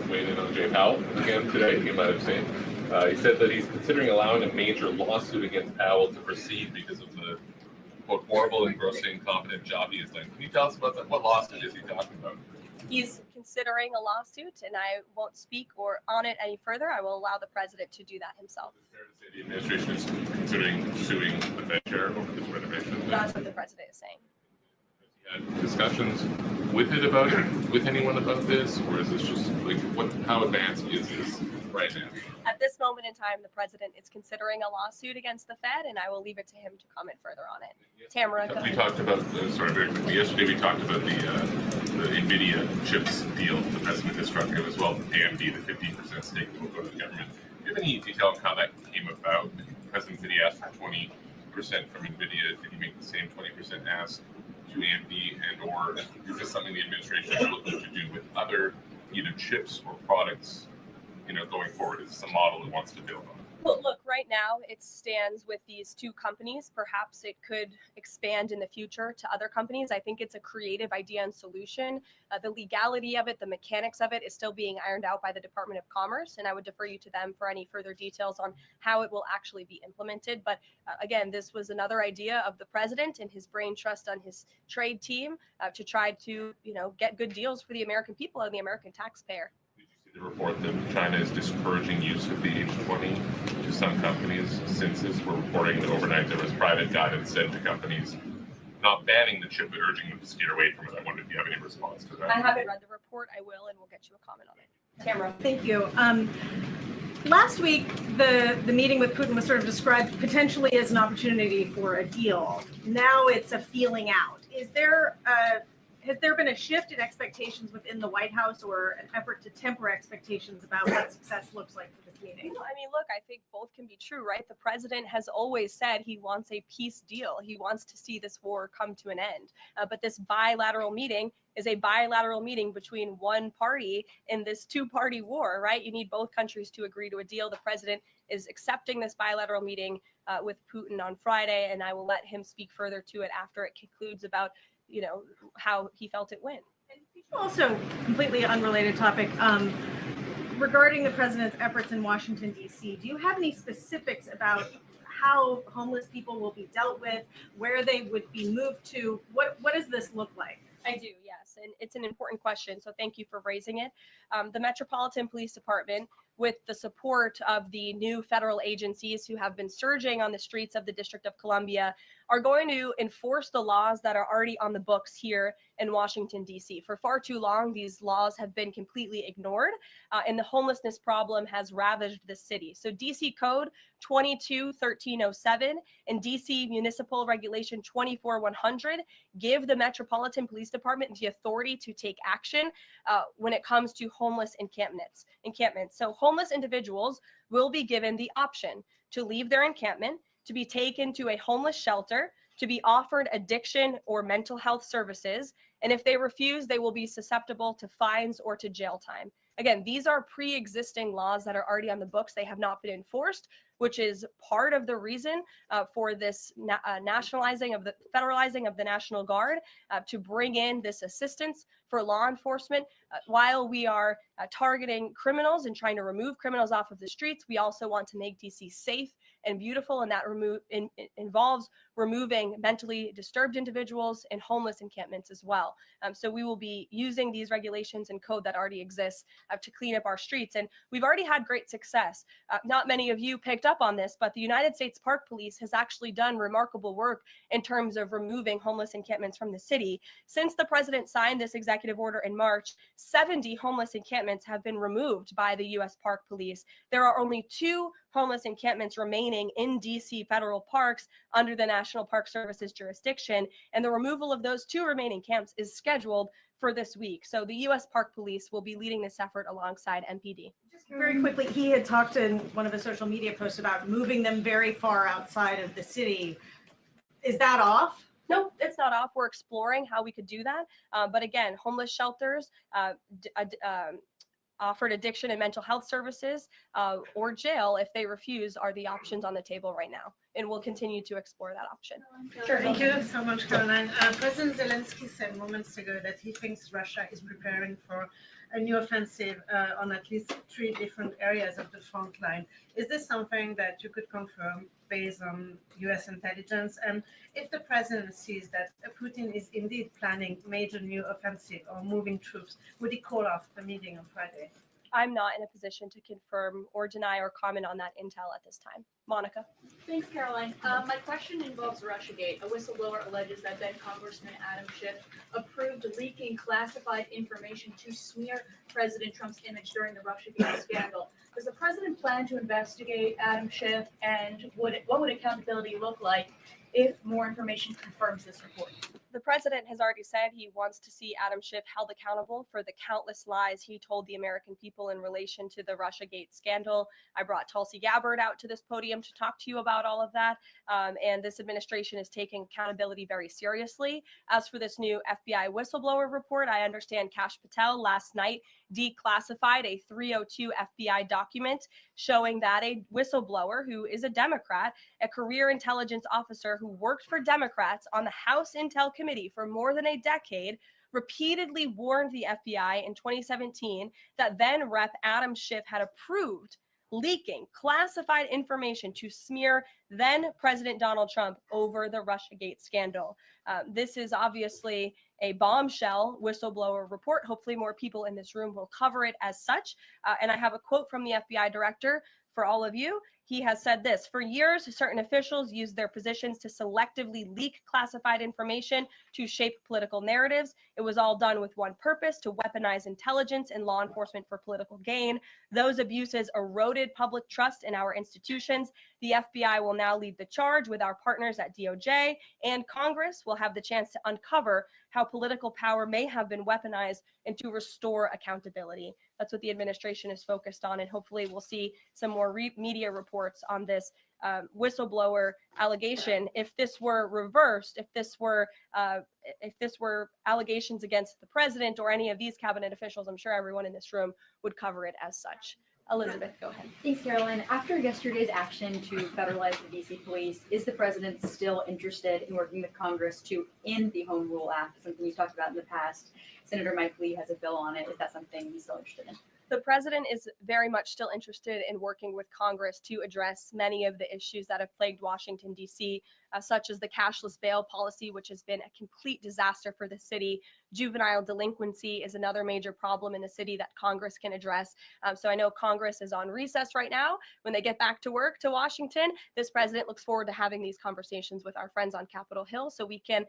weighed in on Jay Powell again today, you might have seen. He said that he's considering allowing a major lawsuit against Powell to proceed because of the, quote, horrible and grossly incompetent job he has done. Can you tell us about that? What lawsuit is he talking about? He's considering a lawsuit, and I won't speak on it any further. I will allow the president to do that himself. Is it fair to say the administration is considering suing the Fed chair over this renovation? That's what the president is saying. Had discussions with anyone about this, or is this just like how advanced is this right now? At this moment in time, the president is considering a lawsuit against the Fed, and I will leave it to him to comment further on it. Tamara, go ahead. We talked about yesterday. We talked about the NVIDIA chips deal the president has struck as well as AMD, the 15% stake that will go to the government. Do you have any detail on how that came about? The president said he asked for 20% from NVIDIA. Did he make the same 20% ask to AMD, and or is this something the administration is looking to do with other either chips or products, going forward? Is this a model it wants to build on? Well, look, right now it stands with these two companies. Perhaps it could expand in the future to other companies. I think it's a creative idea and solution. The legality of it, the mechanics of it is still being ironed out by the Department of Commerce, and I would defer you to them for any further details on how it will actually be implemented. But again, this was another idea of the president and his brain trust on his trade team to try to, get good deals for the American people and the American taxpayer. The report that China is discouraging use of the H20 to some companies. Since this, we're reporting that overnight there was private guidance sent to companies not banning the chip, but urging them to steer away from it. I wondered if you have any response to that. I haven't read the report. I will, and we'll get you a comment on it. Tamara. Thank you. Last week, the meeting with Putin was sort of described potentially as an opportunity for a deal. Now it's a feeling out. Has there been a shift in expectations within the White House or an effort to temper expectations about what success looks like for this meeting? Look, I think both can be true, right? The president has always said he wants a peace deal. He wants to see this war come to an end. But this bilateral meeting is a bilateral meeting between one party in this two-party war, right? You need both countries to agree to a deal. The president is accepting this bilateral meeting with Putin on Friday, and I will let him speak further to it after it concludes about, how he felt it went. Also, completely unrelated topic. Regarding the president's efforts in Washington, D.C., do you have any specifics about how homeless people will be dealt with, where they would be moved to? What does this look like? I do, yes, and it's an important question, so thank you for raising it. The Metropolitan Police Department, with the support of the new federal agencies who have been surging on the streets of the District of Columbia, are going to enforce the laws that are already on the books here in Washington, D.C. For far too long, these laws have been completely ignored, and the homelessness problem has ravaged the city. So D.C. Code 22-1307 and D.C. Municipal Regulation 24-100 give the Metropolitan Police Department the authority to take action when it comes to homeless encampments. So homeless individuals will be given the option to leave their encampment, to be taken to a homeless shelter, to be offered addiction or mental health services, and if they refuse, they will be susceptible to fines or to jail time. Again, these are pre-existing laws that are already on the books. They have not been enforced, which is part of the reason for this federalizing of the National Guard to bring in this assistance for law enforcement. While we are targeting criminals and trying to remove criminals off of the streets, we also want to make DC safe and beautiful, and that involves removing mentally disturbed individuals and homeless encampments as well. So we will be using these regulations and code that already exists to clean up our streets, and we've already had great success. Not many of you picked up on this, but the United States Park Police has actually done remarkable work in terms of removing homeless encampments from the city. Since the president signed this executive order in March, 70 homeless encampments have been removed by the U.S. Park Police. There are only 2 homeless encampments remaining in DC federal parks under the National Park Service's jurisdiction, and the removal of those 2 remaining camps is scheduled for this week. So the U.S. Park Police will be leading this effort alongside MPD. Just very quickly, he had talked in one of the social media posts about moving them very far outside of the city. Is that off? No, it's not off. We're exploring how we could do that. But again, homeless shelters, offered addiction and mental health services, or jail if they refuse are the options on the table right now. And we'll continue to explore that option. Sure. Thank you so much, Karoline. President Zelensky said moments ago that he thinks Russia is preparing for a new offensive on at least 3 different areas of the front line. Is this something that you could confirm based on U.S. intelligence? And if the president sees that Putin is indeed planning major new offensive or moving troops, would he call off the meeting on Friday? I'm not in a position to confirm or deny or comment on that intel at this time. Monica. Thanks, Caroline. My question involves Russiagate. A whistleblower alleges that then Congressman Adam Schiff approved leaking classified information to smear President Trump's image during the Russiagate scandal. Does the president plan to investigate Adam Schiff, and what would accountability look like if more information confirms this report? The president has already said he wants to see Adam Schiff held accountable for the countless lies he told the American people in relation to the Russiagate scandal. I brought Tulsi Gabbard out to this podium to talk to you about all of that, and this administration is taking accountability very seriously. As for this new FBI whistleblower report, I understand Kash Patel last night declassified a 302 FBI document showing that a whistleblower who is a Democrat, a career intelligence officer who worked for Democrats on the House Intel Committee for more than a decade, repeatedly warned the FBI in 2017 that then Rep. Adam Schiff had approved leaking classified information to smear then President Donald Trump over the Russiagate scandal. This is obviously a bombshell whistleblower report. Hopefully more people in this room will cover it as such. And I have a quote from the FBI director for all of you. He has said this: "For years, certain officials used their positions to selectively leak classified information to shape political narratives. It was all done with one purpose: to weaponize intelligence and law enforcement for political gain. Those abuses eroded public trust in our institutions. The FBI will now lead the charge with our partners at DOJ, and Congress will have the chance to uncover how political power may have been weaponized and to restore accountability." That's what the administration is focused on, and hopefully we'll see some more media reports on this whistleblower allegation. If this were reversed, if this were allegations against the president or any of these cabinet officials, I'm sure everyone in this room would cover it as such. Elizabeth, go ahead. Thanks, Caroline. After yesterday's action to federalize the DC police, is the president still interested in working with Congress to end the Home Rule Act, something we've talked about in the past? Senator Mike Lee has a bill on it. Is that something he's still interested in? The president is very much still interested in working with Congress to address many of the issues that have plagued Washington, D.C., such as the cashless bail policy, which has been a complete disaster for the city. Juvenile delinquency is another major problem in the city that Congress can address. So I know Congress is on recess right now. When they get back to work to Washington, this president looks forward to having these conversations with our friends on Capitol Hill so we can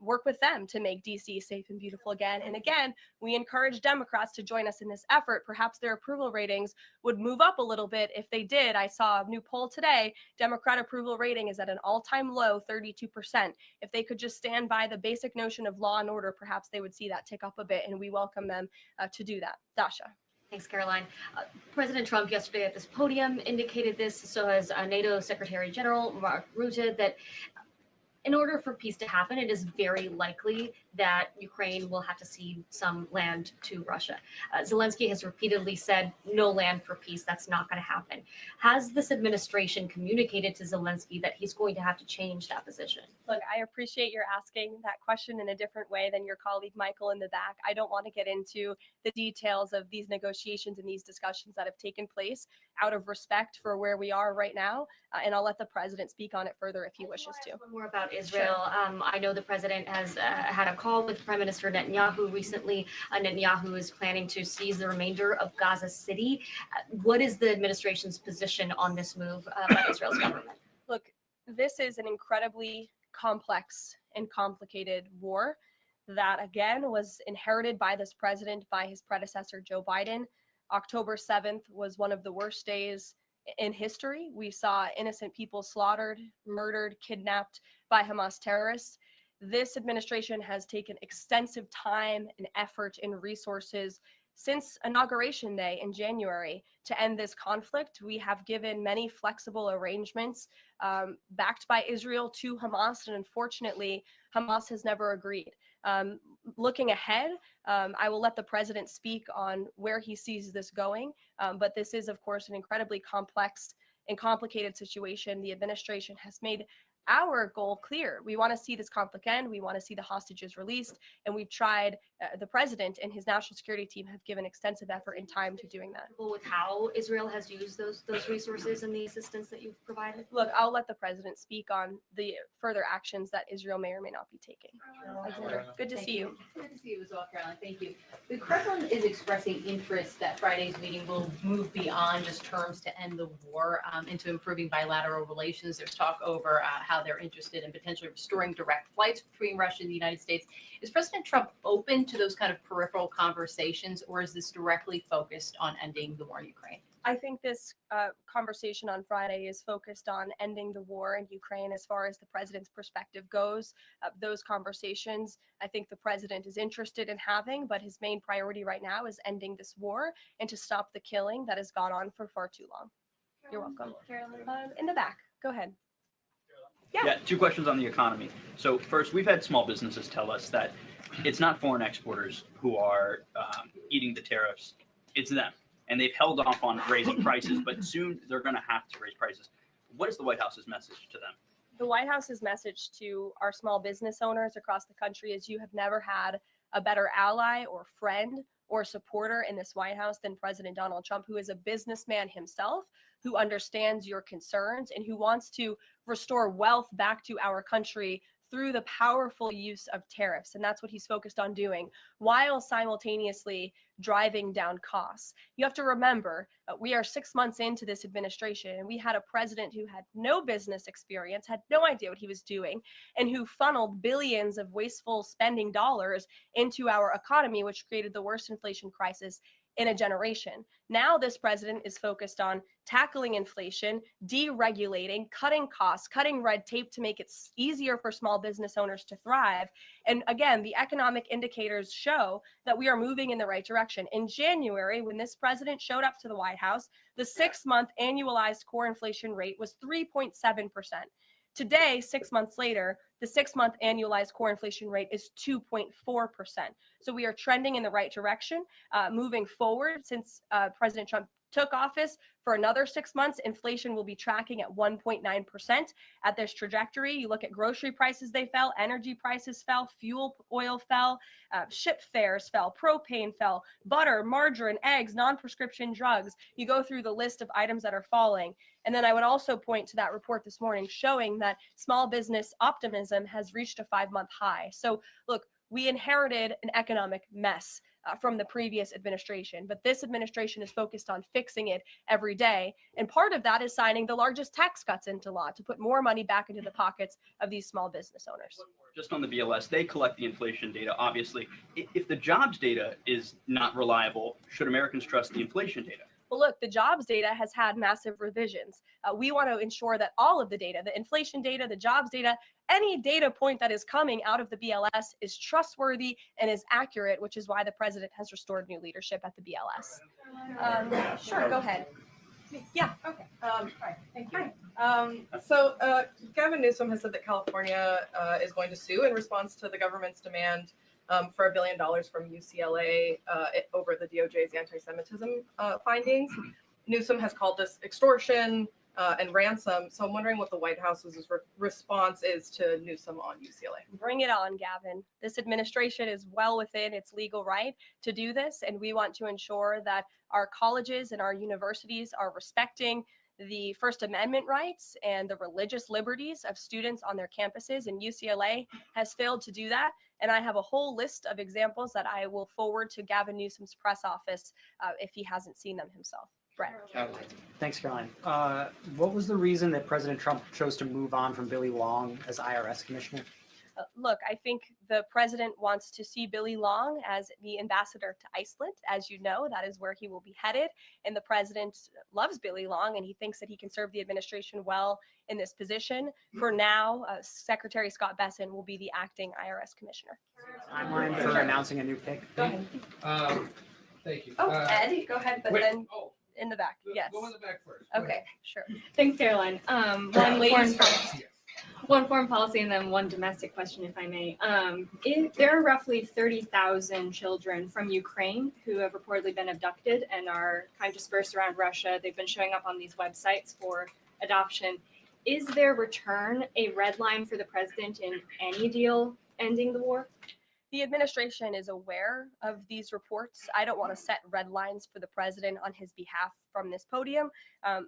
work with them to make D.C. safe and beautiful again. And again, we encourage Democrats to join us in this effort. Perhaps their approval ratings would move up a little bit if they did. I saw a new poll today. Democrat approval rating is at an all-time low, 32%. If they could just stand by the basic notion of law and order, perhaps they would see that tick up a bit, and we welcome them to do that. Dasha. Thanks, Caroline. President Trump yesterday at this podium indicated this, so has NATO Secretary General Mark Rutte, that in order for peace to happen, it is very likely that Ukraine will have to cede some land to Russia. Zelensky has repeatedly said, no land for peace. That's not going to happen. Has this administration communicated to Zelensky that he's going to have to change that position? Look, I appreciate you're asking that question in a different way than your colleague Michael in the back. I don't want to get into the details of these negotiations and these discussions that have taken place out of respect for where we are right now. And I'll let the president speak on it further if he wishes to. One more about Israel. I know the president has had a call with Prime Minister Netanyahu recently. Netanyahu is planning to seize the remainder of Gaza City. What is the administration's position on this move by Israel's government? Look, this is an incredibly complex and complicated war that, again, was inherited by this president, by his predecessor, Joe Biden. October 7th was one of the worst days in history. We saw innocent people slaughtered, murdered, kidnapped by Hamas terrorists. This administration has taken extensive time and effort and resources since Inauguration Day in January to end this conflict. We have given many flexible arrangements backed by Israel to Hamas, and unfortunately, Hamas has never agreed. Looking ahead, I will let the president speak on where he sees this going, but this is, of course, an incredibly complex and complicated situation. The administration has made our goal clear. We want to see this conflict end. We want to see the hostages released. And we've tried, the president and his national security team have given extensive effort and time to doing that. With how Israel has used those resources and the assistance that you've provided? Look, I'll let the president speak on the further actions that Israel may or may not be taking. Good to see you. Good to see you as well, Caroline. Thank you. The Kremlin is expressing interest that Friday's meeting will move beyond just terms to end the war into improving bilateral relations. There's talk over how they're interested in potentially restoring direct flights between Russia and the United States. Is President Trump open to those kind of peripheral conversations, or is this directly focused on ending the war in Ukraine? I think this conversation on Friday is focused on ending the war in Ukraine as far as the president's perspective goes. Those conversations, I think the president is interested in having, but his main priority right now is ending this war and to stop the killing that has gone on for far too long. You're welcome. In the back, go ahead. Yeah, two questions on the economy. So first, we've had small businesses tell us that it's not foreign exporters who are eating the tariffs, it's them. And they've held off on raising prices, but soon they're going to have to raise prices. What is the White House's message to them? The White House's message to our small business owners across the country is you have never had a better ally or friend or supporter in this White House than President Donald Trump, who is a businessman himself, who understands your concerns and who wants to restore wealth back to our country through the powerful use of tariffs. And that's what he's focused on doing while simultaneously driving down costs. You have to remember, we are 6 months into this administration, and we had a president who had no business experience, had no idea what he was doing, and who funneled billions of wasteful spending dollars into our economy, which created the worst inflation crisis in a generation. Now this president is focused on tackling inflation, deregulating, cutting costs, cutting red tape to make it easier for small business owners to thrive. And again, the economic indicators show that we are moving in the right direction. In January, when this president showed up to the White House, the 6-month annualized core inflation rate was 3.7%. Today, 6 months later, the 6-month annualized core inflation rate is 2.4%. So we are trending in the right direction, moving forward since President Trump took office, for another 6 months, inflation will be tracking at 1.9% at this trajectory. You look at grocery prices, they fell, energy prices fell, fuel oil fell, ship fares fell, propane fell, butter, margarine, eggs, non-prescription drugs. You go through the list of items that are falling. And then I would also point to that report this morning showing that small business optimism has reached a 5-month high. So look, we inherited an economic mess from the previous administration, but this administration is focused on fixing it every day. And part of that is signing the largest tax cuts into law to put more money back into the pockets of these small business owners. Just on the BLS, they collect the inflation data. Obviously, if the jobs data is not reliable, should Americans trust the inflation data? Well, look, the jobs data has had massive revisions. We want to ensure that all of the data, the inflation data, the jobs data, any data point that is coming out of the BLS is trustworthy and is accurate, which is why the president has restored new leadership at the BLS. Sure, go ahead. Yeah. Okay. Hi. Thank you. So Gavin Newsom has said that California is going to sue in response to the government's demand for $1 billion from UCLA over the DOJ's anti-Semitism findings. Newsom has called this extortion and ransom. So I'm wondering what the White House's response is to Newsom on UCLA. Bring it on, Gavin. This administration is well within its legal right to do this, and we want to ensure that our colleges and our universities are respecting the First Amendment rights and the religious liberties of students on their campuses, and UCLA has failed to do that. And I have a whole list of examples that I will forward to Gavin Newsom's press office if he hasn't seen them himself. Brett. Thanks, Caroline. What was the reason that President Trump chose to move on from Billy Long as IRS commissioner? Look, I think the president wants to see Billy Long as the ambassador to Iceland. As you know, that is where he will be headed. And the president loves Billy Long, and he thinks that he can serve the administration well in this position. For now, Secretary Scott Besson will be the acting IRS commissioner. Timeline for announcing a new pick? Go ahead. Thank you. Oh, Ed, go ahead, but wait, then in the back. Yes. Go in the back first. Okay, sure. Thanks, Caroline. Ladies One foreign policy and then one domestic question, if I may. There are roughly 30,000 children from Ukraine who have reportedly been abducted and are kind of dispersed around Russia. They've been showing up on these websites for adoption. Is their return a red line for the president in any deal ending the war? The administration is aware of these reports. I don't want to set red lines for the president on his behalf from this podium.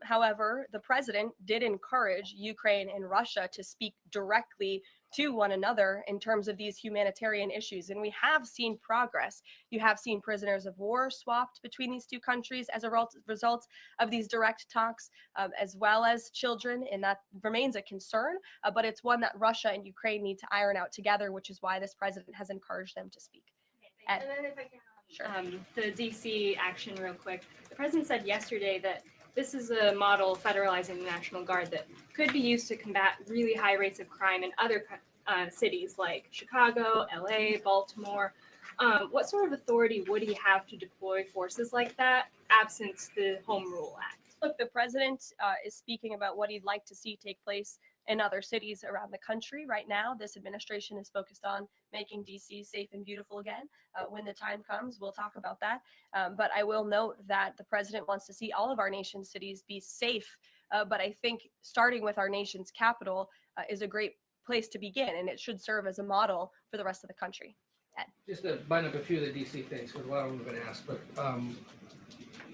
However, the president did encourage Ukraine and Russia to speak directly to one another in terms of these humanitarian issues. And we have seen progress. You have seen prisoners of war swapped between these two countries as a result of these direct talks, as well as children. And that remains a concern, but it's one that Russia and Ukraine need to iron out together, which is why this president has encouraged them to speak. And then if I can, the DC action real quick. The president said yesterday that this is a model federalizing the National Guard that could be used to combat really high rates of crime in other cities like Chicago, LA, Baltimore. What sort of authority would he have to deploy forces like that absent the Home Rule Act? Look, the president is speaking about what he'd like to see take place in other cities around the country. Right now, this administration is focused on making DC safe and beautiful again. When the time comes, we'll talk about that. But I will note that the president wants to see all of our nation's cities be safe. But I think starting with our nation's capital is a great place to begin, and it should serve as a model for the rest of the country. Ed. Just to bind up a few of the DC things, because a lot of them have been asked, but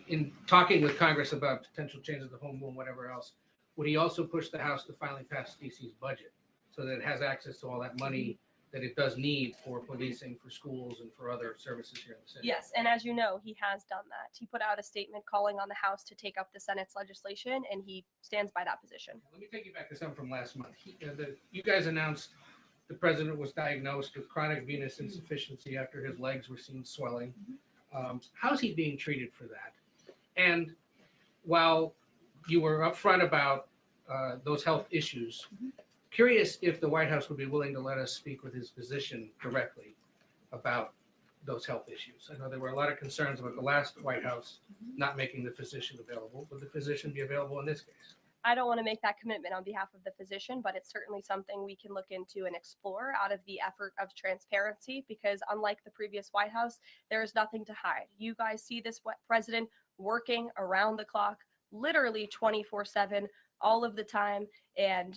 in talking with Congress about potential changes to home rule and whatever else, would he also push the House to finally pass DC's budget so that it has access to all that money that it does need for policing, for schools, and for other services here in the city? Yes, and as you know, he has done that. He put out a statement calling on the House to take up the Senate's legislation, and he stands by that position. Let me take you back to something from last month. You guys announced the president was diagnosed with chronic venous insufficiency after his legs were seen swelling. How's he being treated for that? And while you were upfront about those health issues, curious if the White House would be willing to let us speak with his physician directly about those health issues. I know there were a lot of concerns about the last White House not making the physician available. Would the physician be available in this case? I don't want to make that commitment on behalf of the physician, but it's certainly something we can look into and explore out of the effort of transparency, because unlike the previous White House, there is nothing to hide. You guys see this president working around the clock, literally 24/7, all of the time, and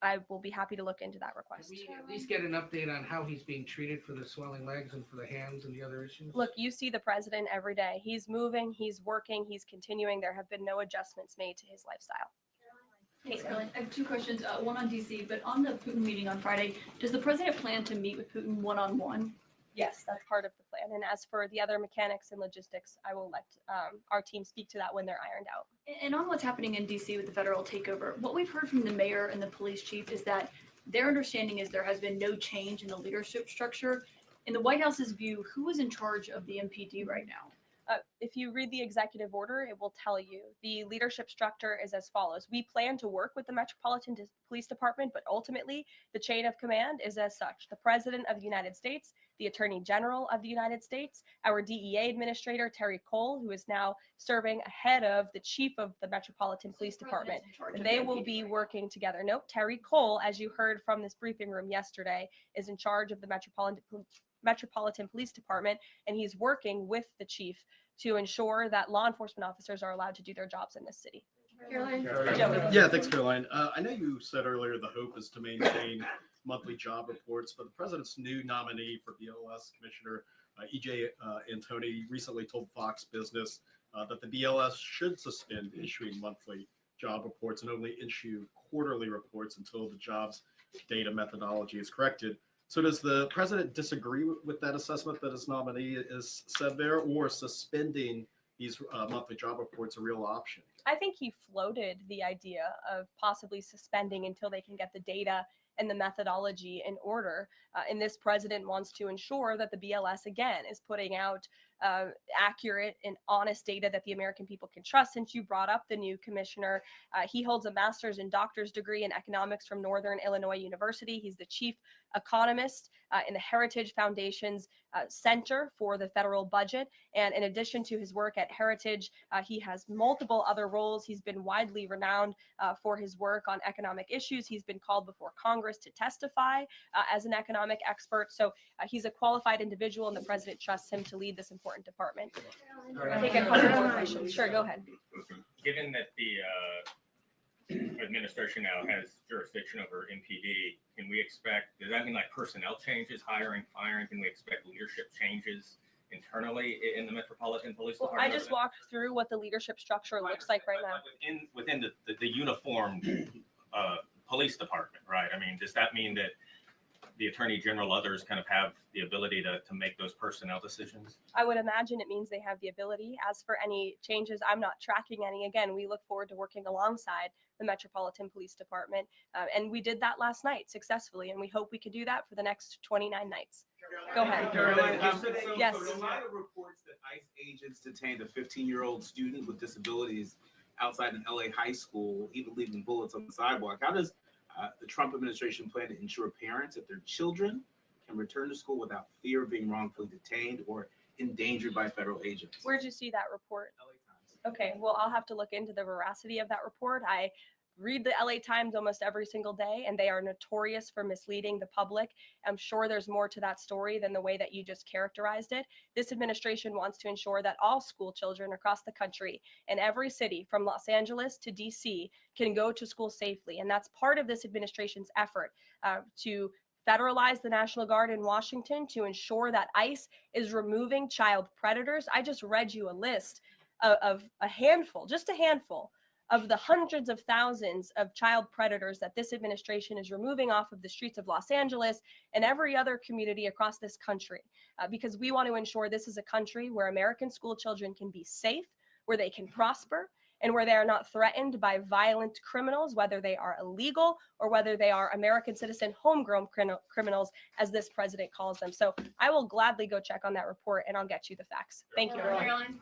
I will be happy to look into that request. Can we at least get an update on how he's being treated for the swelling legs and for the hands and the other issues? Look, you see the president every day. He's moving, he's working, he's continuing. There have been no adjustments made to his lifestyle. Thanks, Caroline. I have two questions, one on DC, but on the Putin meeting on Friday, does the president plan to meet with Putin one-on-one? Yes, that's part of the plan. And as for the other mechanics and logistics, I will let our team speak to that when they're ironed out. And on what's happening in DC with the federal takeover, what we've heard from the mayor and the police chief is that their understanding is there has been no change in the leadership structure. In the White House's view, who is in charge of the MPD right now? If you read the executive order, it will tell you the leadership structure is as follows. We plan to work with the Metropolitan Police Department, but ultimately the chain of command is as such. The President of the United States, the Attorney General of the United States, our DEA Administrator, Terry Cole, who is now serving ahead of the Chief of the Metropolitan Police Department. They will be working together. Nope, Terry Cole, as you heard from this briefing room yesterday, is in charge of the Metropolitan Police Department, and he's working with the chief to ensure that law enforcement officers are allowed to do their jobs in this city. Caroline? Yeah, thanks, Caroline. I know you said earlier the hope is to maintain monthly job reports, but the president's new nominee for BLS Commissioner E.J. Antoni recently told Fox Business that the BLS should suspend issuing monthly job reports and only issue quarterly reports until the jobs data methodology is corrected. So does the president disagree with that assessment that his nominee is said there, or suspending these monthly job reports a real option? I think he floated the idea of possibly suspending until they can get the data and the methodology in order. And this president wants to ensure that the BLS, again, is putting out accurate and honest data that the American people can trust. Since you brought up the new commissioner, he holds a master's and doctor's degree in economics from Northern Illinois University. He's the chief economist in the Heritage Foundation's Center for the Federal Budget. And in addition to his work at Heritage, he has multiple other roles. He's been widely renowned for his work on economic issues. He's been called before Congress to testify as an economic expert. So he's a qualified individual, and the president trusts him to lead this important department. I think a couple more questions. Sure, go ahead. Given that the administration now has jurisdiction over MPD, can we expect, does that mean like personnel changes, hiring, firing? Can we expect leadership changes internally in the Metropolitan Police Well, Department? I just walked through what the leadership structure looks like right now. Within the uniformed police department, right? I mean, does that mean that the Attorney General, others kind of have the ability to make those personnel decisions? I would imagine it means they have the ability. As for any changes, I'm not tracking any. Again, we look forward to working alongside the Metropolitan Police Department. And we did that last night successfully, and we hope we can do that for the next 29 nights. Go ahead. Yes. So in light of reports that ICE agents detained a 15-year-old student with disabilities outside an LA high school, even leaving bullets on the sidewalk, how does the Trump administration plan to ensure parents that their children can return to school without fear of being wrongfully detained or endangered by federal agents? Where'd you see that report? Okay, well, I'll have to look into the veracity of that report. I read the LA Times almost every single day, and they are notorious for misleading the public. I'm sure there's more to that story than the way that you just characterized it. This administration wants to ensure that all school children across the country in every city from Los Angeles to DC can go to school safely. And that's part of this administration's effort to federalize the National Guard in Washington, to ensure that ICE is removing child predators. I just read you a list of a handful, just a handful of the hundreds of thousands of child predators that this administration is removing off of the streets of Los Angeles and every other community across this country, because we want to ensure this is a country where American school children can be safe, where they can prosper, and where they are not threatened by violent criminals, whether they are illegal or whether they are American citizen homegrown criminals, as this president calls them. So I will gladly go check on that report, and I'll get you the facts. Thank you. Caroline?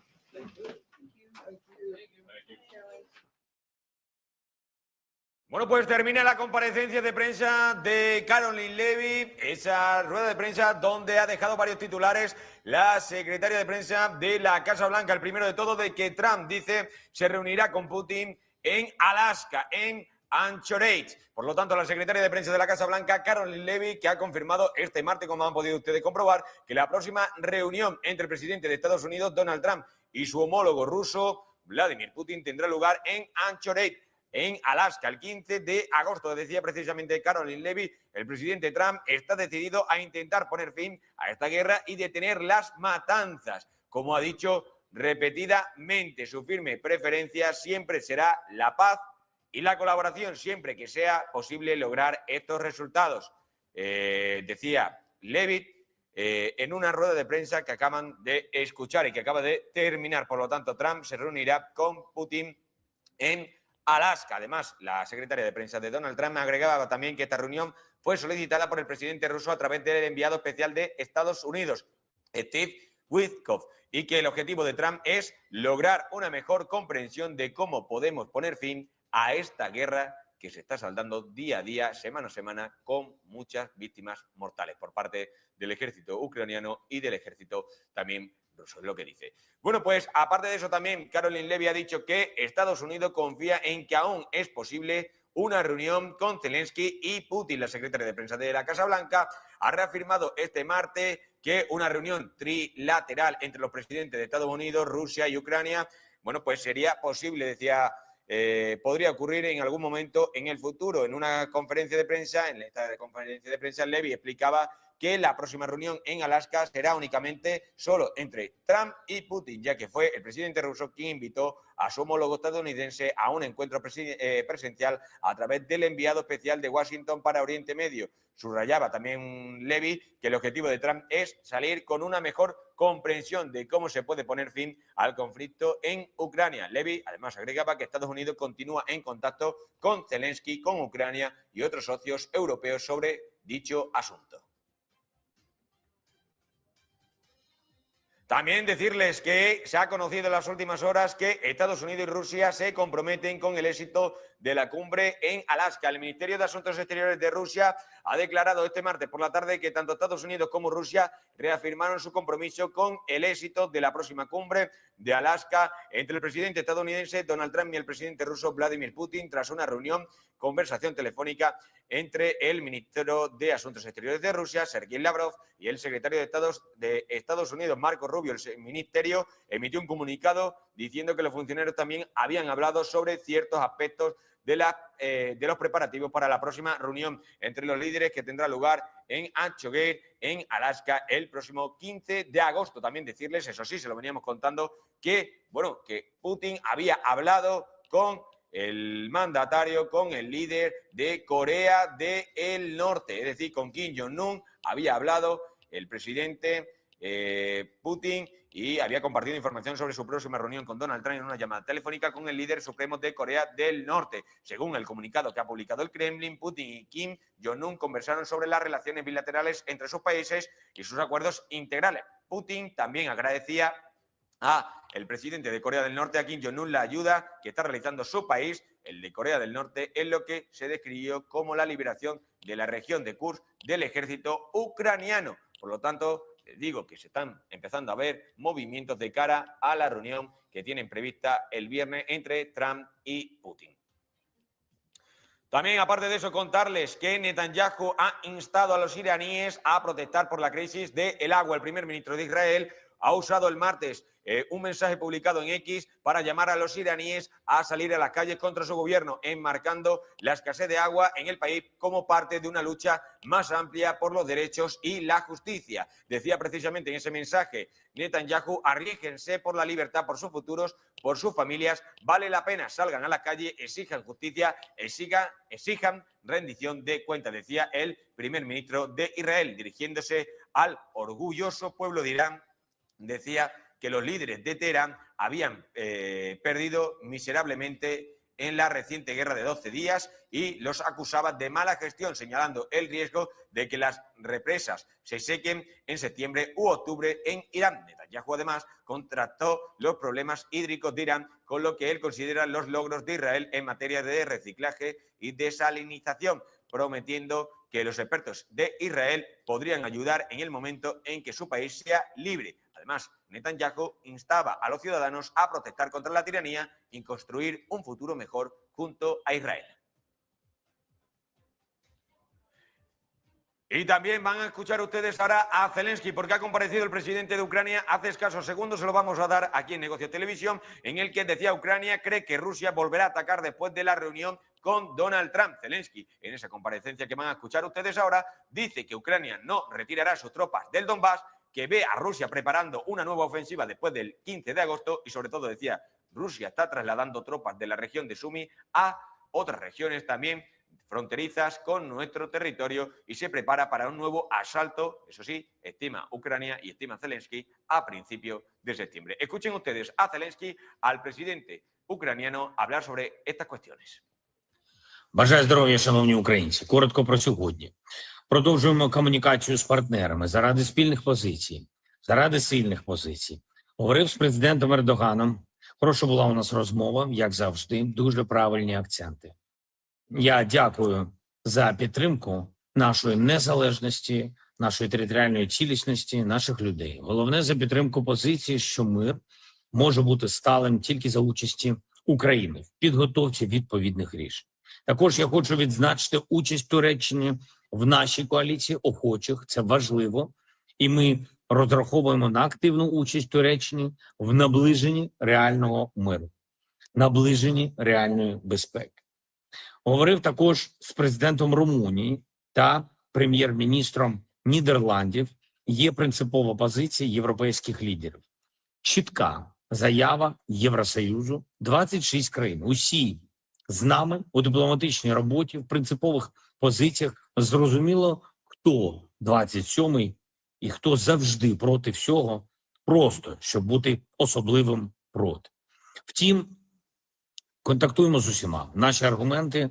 Bueno, pues termina la comparecencia de prensa de Karoline Leavitt, esa rueda de prensa donde ha dejado varios titulares la secretaria de prensa de la Casa Blanca. El primero de todo, de que Trump, dice, se reunirá con Putin en Alaska, en Anchorage. Por lo tanto, la secretaria de prensa de la Casa Blanca, Karoline Leavitt, que ha confirmado este martes, como han podido ustedes comprobar, que la próxima reunión entre el presidente de Estados Unidos, Donald Trump, y su homólogo ruso, Vladimir Putin, tendrá lugar en Anchorage, en Alaska, el 15 de agosto. Decía precisamente Karoline Leavitt, el presidente Trump está decidido a intentar poner fin a esta guerra y detener las matanzas. Como ha dicho repetidamente, su firme preferencia siempre será la paz y la colaboración, siempre que sea posible lograr estos resultados. Decía Leavitt en una rueda de prensa que acaban de escuchar y que acaba de terminar. Por lo tanto, Trump se reunirá con Putin en Alaska. Además, la secretaria de prensa de Donald Trump agregaba también que esta reunión fue solicitada por el presidente ruso a través del enviado especial de Estados Unidos, Steve Witkoff, y que el objetivo de Trump es lograr una mejor comprensión de cómo podemos poner fin a esta guerra que se está saldando día a día, semana a semana, con muchas víctimas mortales por parte del ejército ucraniano y del ejército también ruso, es lo que dice. Bueno, pues aparte de eso también, Karoline Leavitt ha dicho que Estados Unidos confía en que aún es posible una reunión con Zelensky y Putin. La secretaria de prensa de la Casa Blanca ha reafirmado este martes que una reunión trilateral entre los presidentes de Estados Unidos, Rusia y Ucrania, bueno, pues sería posible, decía, podría ocurrir en algún momento en el futuro. En una conferencia de prensa, en esta conferencia de prensa, Leavitt explicaba que la próxima reunión en Alaska será únicamente solo entre Trump y Putin, ya que fue el presidente ruso quien invitó a su homólogo estadounidense a un encuentro presencial a través del enviado especial de Washington para Oriente Medio. Subrayaba también Leavitt que el objetivo de Trump es salir con una mejor comprensión de cómo se puede poner fin al conflicto en Ucrania. Leavitt además agregaba que Estados Unidos continúa en contacto con Zelensky, con Ucrania y otros socios europeos sobre dicho asunto. También decirles que se ha conocido en las últimas horas que Estados Unidos y Rusia se comprometen con el éxito de la cumbre en Alaska. El Ministerio de Asuntos Exteriores de Rusia ha declarado este martes por la tarde que tanto Estados Unidos como Rusia reafirmaron su compromiso con el éxito de la próxima cumbre de Alaska entre el presidente estadounidense Donald Trump y el presidente ruso Vladimir Putin, tras una conversación telefónica entre el ministro de Asuntos Exteriores de Rusia, Sergei Lavrov, y el secretario de Estados Unidos, Marco Rubio. El ministerio emitió un comunicado diciendo que los funcionarios también habían hablado sobre ciertos aspectos de los preparativos para la próxima reunión entre los líderes que tendrá lugar en Anchorage, en Alaska, el próximo 15 de agosto. También decirles, eso sí, se lo veníamos contando, que, bueno, que Putin había hablado con el mandatario, con el líder de Corea del Norte, es decir, con Kim Jong-un, había hablado el presidente Putin y había compartido información sobre su próxima reunión con Donald Trump en una llamada telefónica con el líder supremo de Corea del Norte. Según el comunicado que ha publicado el Kremlin, Putin y Kim Jong-un conversaron sobre las relaciones bilaterales entre sus países y sus acuerdos integrales. Putin también agradecía al presidente de Corea del Norte, a Kim Jong-un, la ayuda que está realizando su país, el de Corea del Norte, en lo que se describió como la liberación de la región de Kursk del ejército ucraniano. Por lo tanto, les digo que se están empezando a ver movimientos de cara a la reunión que tienen prevista el viernes entre Trump y Putin. También, aparte de eso, contarles que Netanyahu ha instado a los iraníes a protestar por la crisis del agua. El primer ministro de Israel ha usado el martes un mensaje publicado en X para llamar a los iraníes a salir a las calles contra su gobierno, enmarcando la escasez de agua en el país como parte de una lucha más amplia por los derechos y la justicia. Decía precisamente en ese mensaje Netanyahu: arriésguense por la libertad, por sus futuros, por sus familias, vale la pena, salgan a la calle, exijan justicia, exijan rendición de cuentas, decía el primer ministro de Israel, dirigiéndose al orgulloso pueblo de Irán. Decía que los líderes de Teherán habían perdido miserablemente en la reciente guerra de 12 días y los acusaba de mala gestión, señalando el riesgo de que las represas se sequen en septiembre u octubre en Irán. Netanyahu además contrastó los problemas hídricos de Irán con lo que él considera los logros de Israel en materia de reciclaje y desalinización, prometiendo que los expertos de Israel podrían ayudar en el momento en que su país sea libre. Además, Netanyahu instaba a los ciudadanos a protestar contra la tiranía y construir un futuro mejor junto a Israel. Y también van a escuchar ustedes ahora a Zelensky, porque ha comparecido el presidente de Ucrania hace escasos segundos. Se lo vamos a dar aquí en Negocio Televisión, en el que decía Ucrania cree que Rusia volverá a atacar después de la reunión con Donald Trump. Zelensky, en esa comparecencia que van a escuchar ustedes ahora, dice que Ucrania no retirará sus tropas del Donbass, que ve a Rusia preparando una nueva ofensiva después del 15 de agosto y sobre todo decía, Rusia está trasladando tropas de la región de Sumi a otras regiones también fronterizas con nuestro territorio y se prepara para un nuevo asalto, eso sí, estima Ucrania y estima Zelensky, a principios de septiembre. Escuchen ustedes a Zelensky, al presidente ucraniano, hablar sobre estas cuestiones. Бажаю здоров'я, шановні українці. Коротко про сьогодні. Продовжуємо комунікацію з партнерами заради спільних позицій, заради сильних позицій. Говорив з президентом Ердоганом. Хороша була у нас розмова, як завжди, дуже правильні акценти. Я дякую за підтримку нашої незалежності, нашої територіальної цілісності, наших людей. Головне за підтримку позиції, що мир може бути сталим тільки за участі України в підготовці відповідних рішень. Також я хочу відзначити участь Туреччини в нашій коаліції охочих, це важливо, і ми розраховуємо на активну участь Туреччини в наближенні реального миру, наближенні реальної безпеки. Говорив також з президентом Румунії та прем'єр-міністром Нідерландів. Є принципова позиція європейських лідерів. Чітка заява Євросоюзу, 26 країн, усі з нами у дипломатичній роботі, в принципових позиціях. Зрозуміло, хто 27-й і хто завжди проти всього, просто щоб бути особливим проти. Втім, контактуємо з усіма. Наші аргументи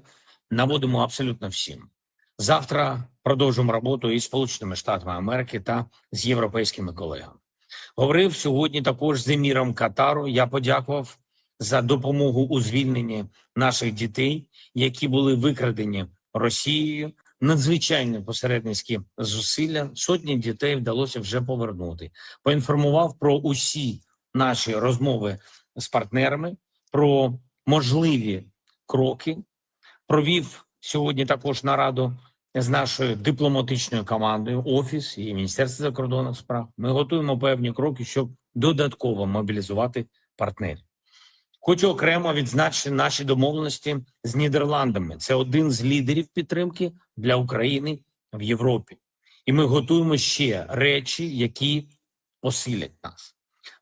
наводимо абсолютно всім. Завтра продовжимо роботу із Сполученими Штатами Америки та з європейськими колегами. Говорив сьогодні також з еміром Катару. Я подякував за допомогу у звільненні наших дітей, які були викрадені Росією. Надзвичайні посередницькі зусилля. Сотні дітей вдалося вже повернути. Поінформував про усі наші розмови з партнерами, про можливі кроки. Провів сьогодні також нараду з нашою дипломатичною командою, Офіс і Міністерство закордонних справ. Ми готуємо певні кроки, щоб додатково мобілізувати партнерів. Хочу окремо відзначити наші домовленості з Нідерландами. Це один з лідерів підтримки для України в Європі. І ми готуємо ще речі, які посилять нас.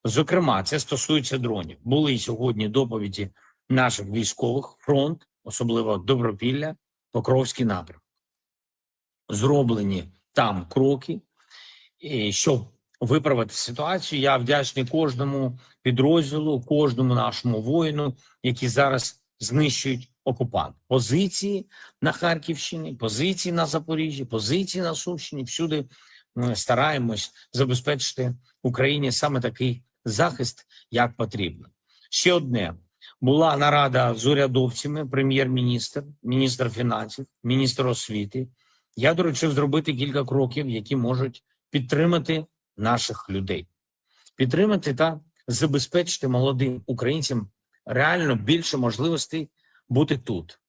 Зокрема, це стосується дронів. Були сьогодні доповіді наших військових, фронт, особливо Добропілля, Покровський напрям. Зроблені там кроки, щоб виправити ситуацію. Я вдячний кожному підрозділу, кожному нашому воїну, які зараз знищують окупант. Позиції на Харківщині, позиції на Запоріжжі, позиції на Сумщині. Всюди ми стараємось забезпечити Україні саме такий захист, як потрібно. Ще одне. Була нарада з урядовцями, прем'єр-міністр, міністр фінансів, міністр освіти. Я доручив зробити кілька кроків, які можуть підтримати наших людей. Підтримати та забезпечити молодим українцям реально більше можливостей бути тут,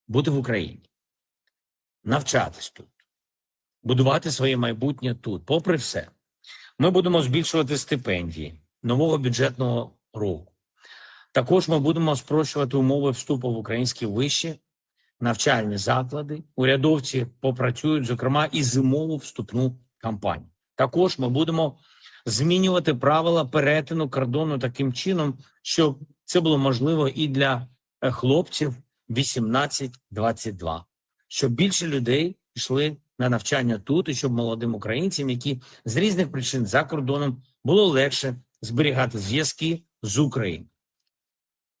бути в Україні, навчатись тут, будувати своє майбутнє тут. Попри все, ми будемо збільшувати стипендії нового бюджетного року. Також ми будемо спрощувати умови вступу в українські вищі навчальні заклади. Урядовці попрацюють, зокрема, і зимову вступну кампанію. Також ми будемо змінювати правила перетину кордону таким чином, щоб це було можливо і для хлопців 18-22. Щоб більше людей йшли на навчання тут, і щоб молодим українцям, які з різних причин за кордоном, було легше зберігати зв'язки з Україною.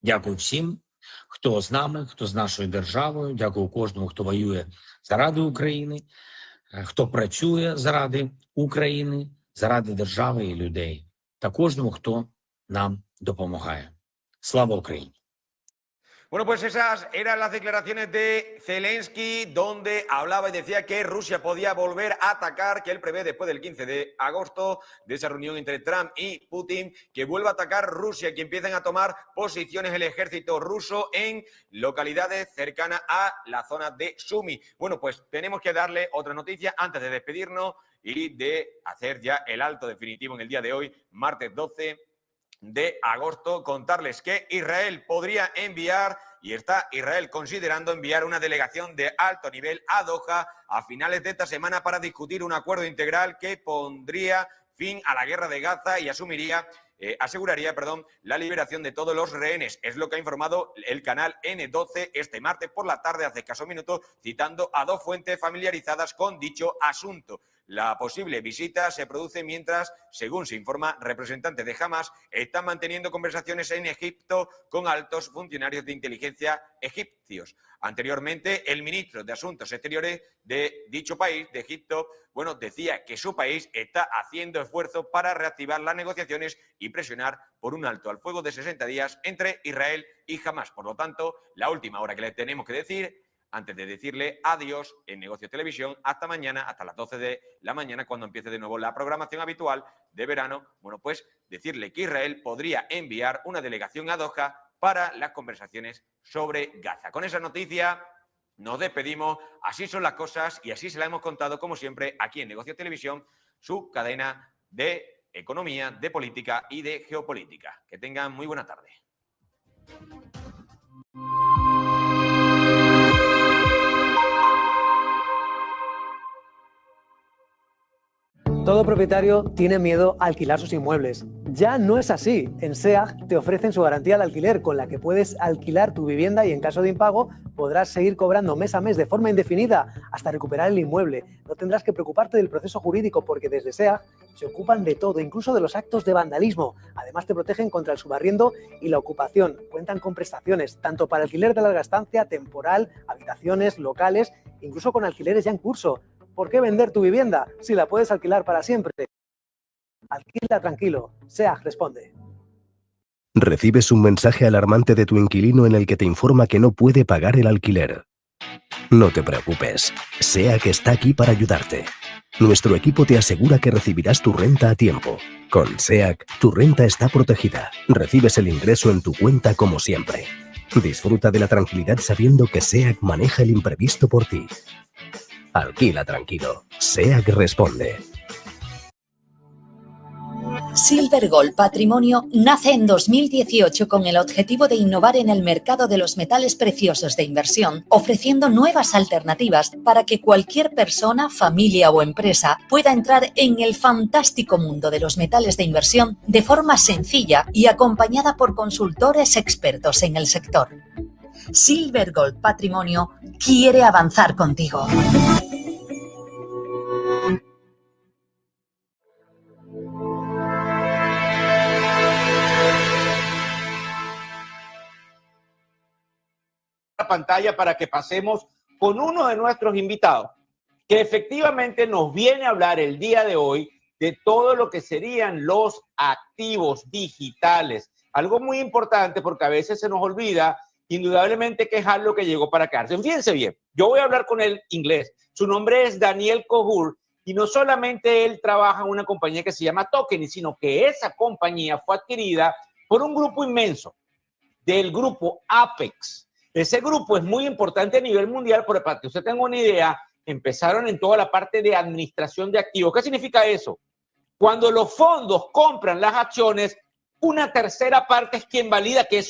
Дякую всім, хто з нами, хто з нашою державою. Дякую кожному, хто воює заради України, хто працює заради України, заради держави і людей. Та кожному, хто нам допомагає. Слава Україні! Bueno, pues esas eran las declaraciones de Zelensky, donde hablaba y decía que Rusia podía volver a atacar, que él prevé después del 15 de agosto, de esa reunión entre Trump y Putin, que vuelva a atacar Rusia, que empiecen a tomar posiciones el ejército ruso en localidades cercanas a la zona de Sumi. Bueno, pues tenemos que darle otra noticia antes de despedirnos y de hacer ya el alto definitivo en el día de hoy, martes 12 de agosto, contarles que Israel podría enviar, y está Israel considerando enviar una delegación de alto nivel a Doha a finales de esta semana para discutir un acuerdo integral que pondría fin a la guerra de Gaza y aseguraría la liberación de todos los rehenes. Es lo que ha informado el canal N12 este martes por la tarde, hace escasos minutos, citando a dos fuentes familiarizadas con dicho asunto. La posible visita se produce mientras, según se informa, representantes de Hamas están manteniendo conversaciones en Egipto con altos funcionarios de inteligencia egipcios. Anteriormente, el ministro de Asuntos Exteriores de dicho país, de Egipto, decía que su país está haciendo esfuerzos para reactivar las negociaciones y presionar por un alto al fuego de 60 días entre Israel y Hamas. Por lo tanto, la última hora que le tenemos que decir, antes de decirle adiós en Negocios Televisión, hasta mañana, hasta las 12 de la mañana, cuando empiece de nuevo la programación habitual de verano, pues decirle que Israel podría enviar una delegación a Doha para las conversaciones sobre Gaza. Con esa noticia nos despedimos. Así son las cosas y así se la hemos contado, como siempre, aquí en Negocios Televisión, su cadena de economía, de política y de geopolítica. Que tengan muy buena tarde. Todo propietario tiene miedo a alquilar sus inmuebles. Ya no es así. En SEAG te ofrecen su garantía al alquiler, con la que puedes alquilar tu vivienda y en caso de impago podrás seguir cobrando mes a mes de forma indefinida hasta recuperar el inmueble. No tendrás que preocuparte del proceso jurídico porque desde SEAG se ocupan de todo, incluso de los actos de vandalismo. Además te protegen contra el subarriendo y la ocupación. Cuentan con prestaciones, tanto para alquiler de larga estancia, temporal, habitaciones, locales, incluso con alquileres ya en curso. ¿Por qué vender tu vivienda si la puedes alquilar para siempre? Alquila tranquilo. SEAG responde. Recibes un mensaje alarmante de tu inquilino en el que te informa que no puede pagar el alquiler. No te preocupes. SEAG está aquí para ayudarte. Nuestro equipo te asegura que recibirás tu renta a tiempo. Con SEAG, tu renta está protegida. Recibes el ingreso en tu cuenta como siempre. Disfruta de la tranquilidad sabiendo que SEAG maneja el imprevisto por ti. Alquila tranquilo. SEAG responde. Silver Gold Patrimonio nace en 2018 con el objetivo de innovar en el mercado de los metales preciosos de inversión, ofreciendo nuevas alternativas para que cualquier persona, familia o empresa pueda entrar en el fantástico mundo de los metales de inversión de forma sencilla y acompañada por consultores expertos en el sector. Silver Gold Patrimonio quiere avanzar contigo. La pantalla para que pasemos con uno de nuestros invitados, que efectivamente nos viene a hablar el día de hoy de todo lo que serían los activos digitales. Algo muy importante porque a veces se nos olvida indudablemente que es algo que llegó para quedarse. Fíjense bien, yo voy a hablar con él inglés. Su nombre es Daniel Cohur y no solamente él trabaja en una compañía que se llama Token, sino que esa compañía fue adquirida por un grupo inmenso del grupo Apex. Ese grupo es muy importante a nivel mundial, porque para que usted tenga una idea, empezaron en toda la parte de administración de activos. ¿Qué significa eso? Cuando los fondos compran las acciones, una tercera parte es quien valida que eso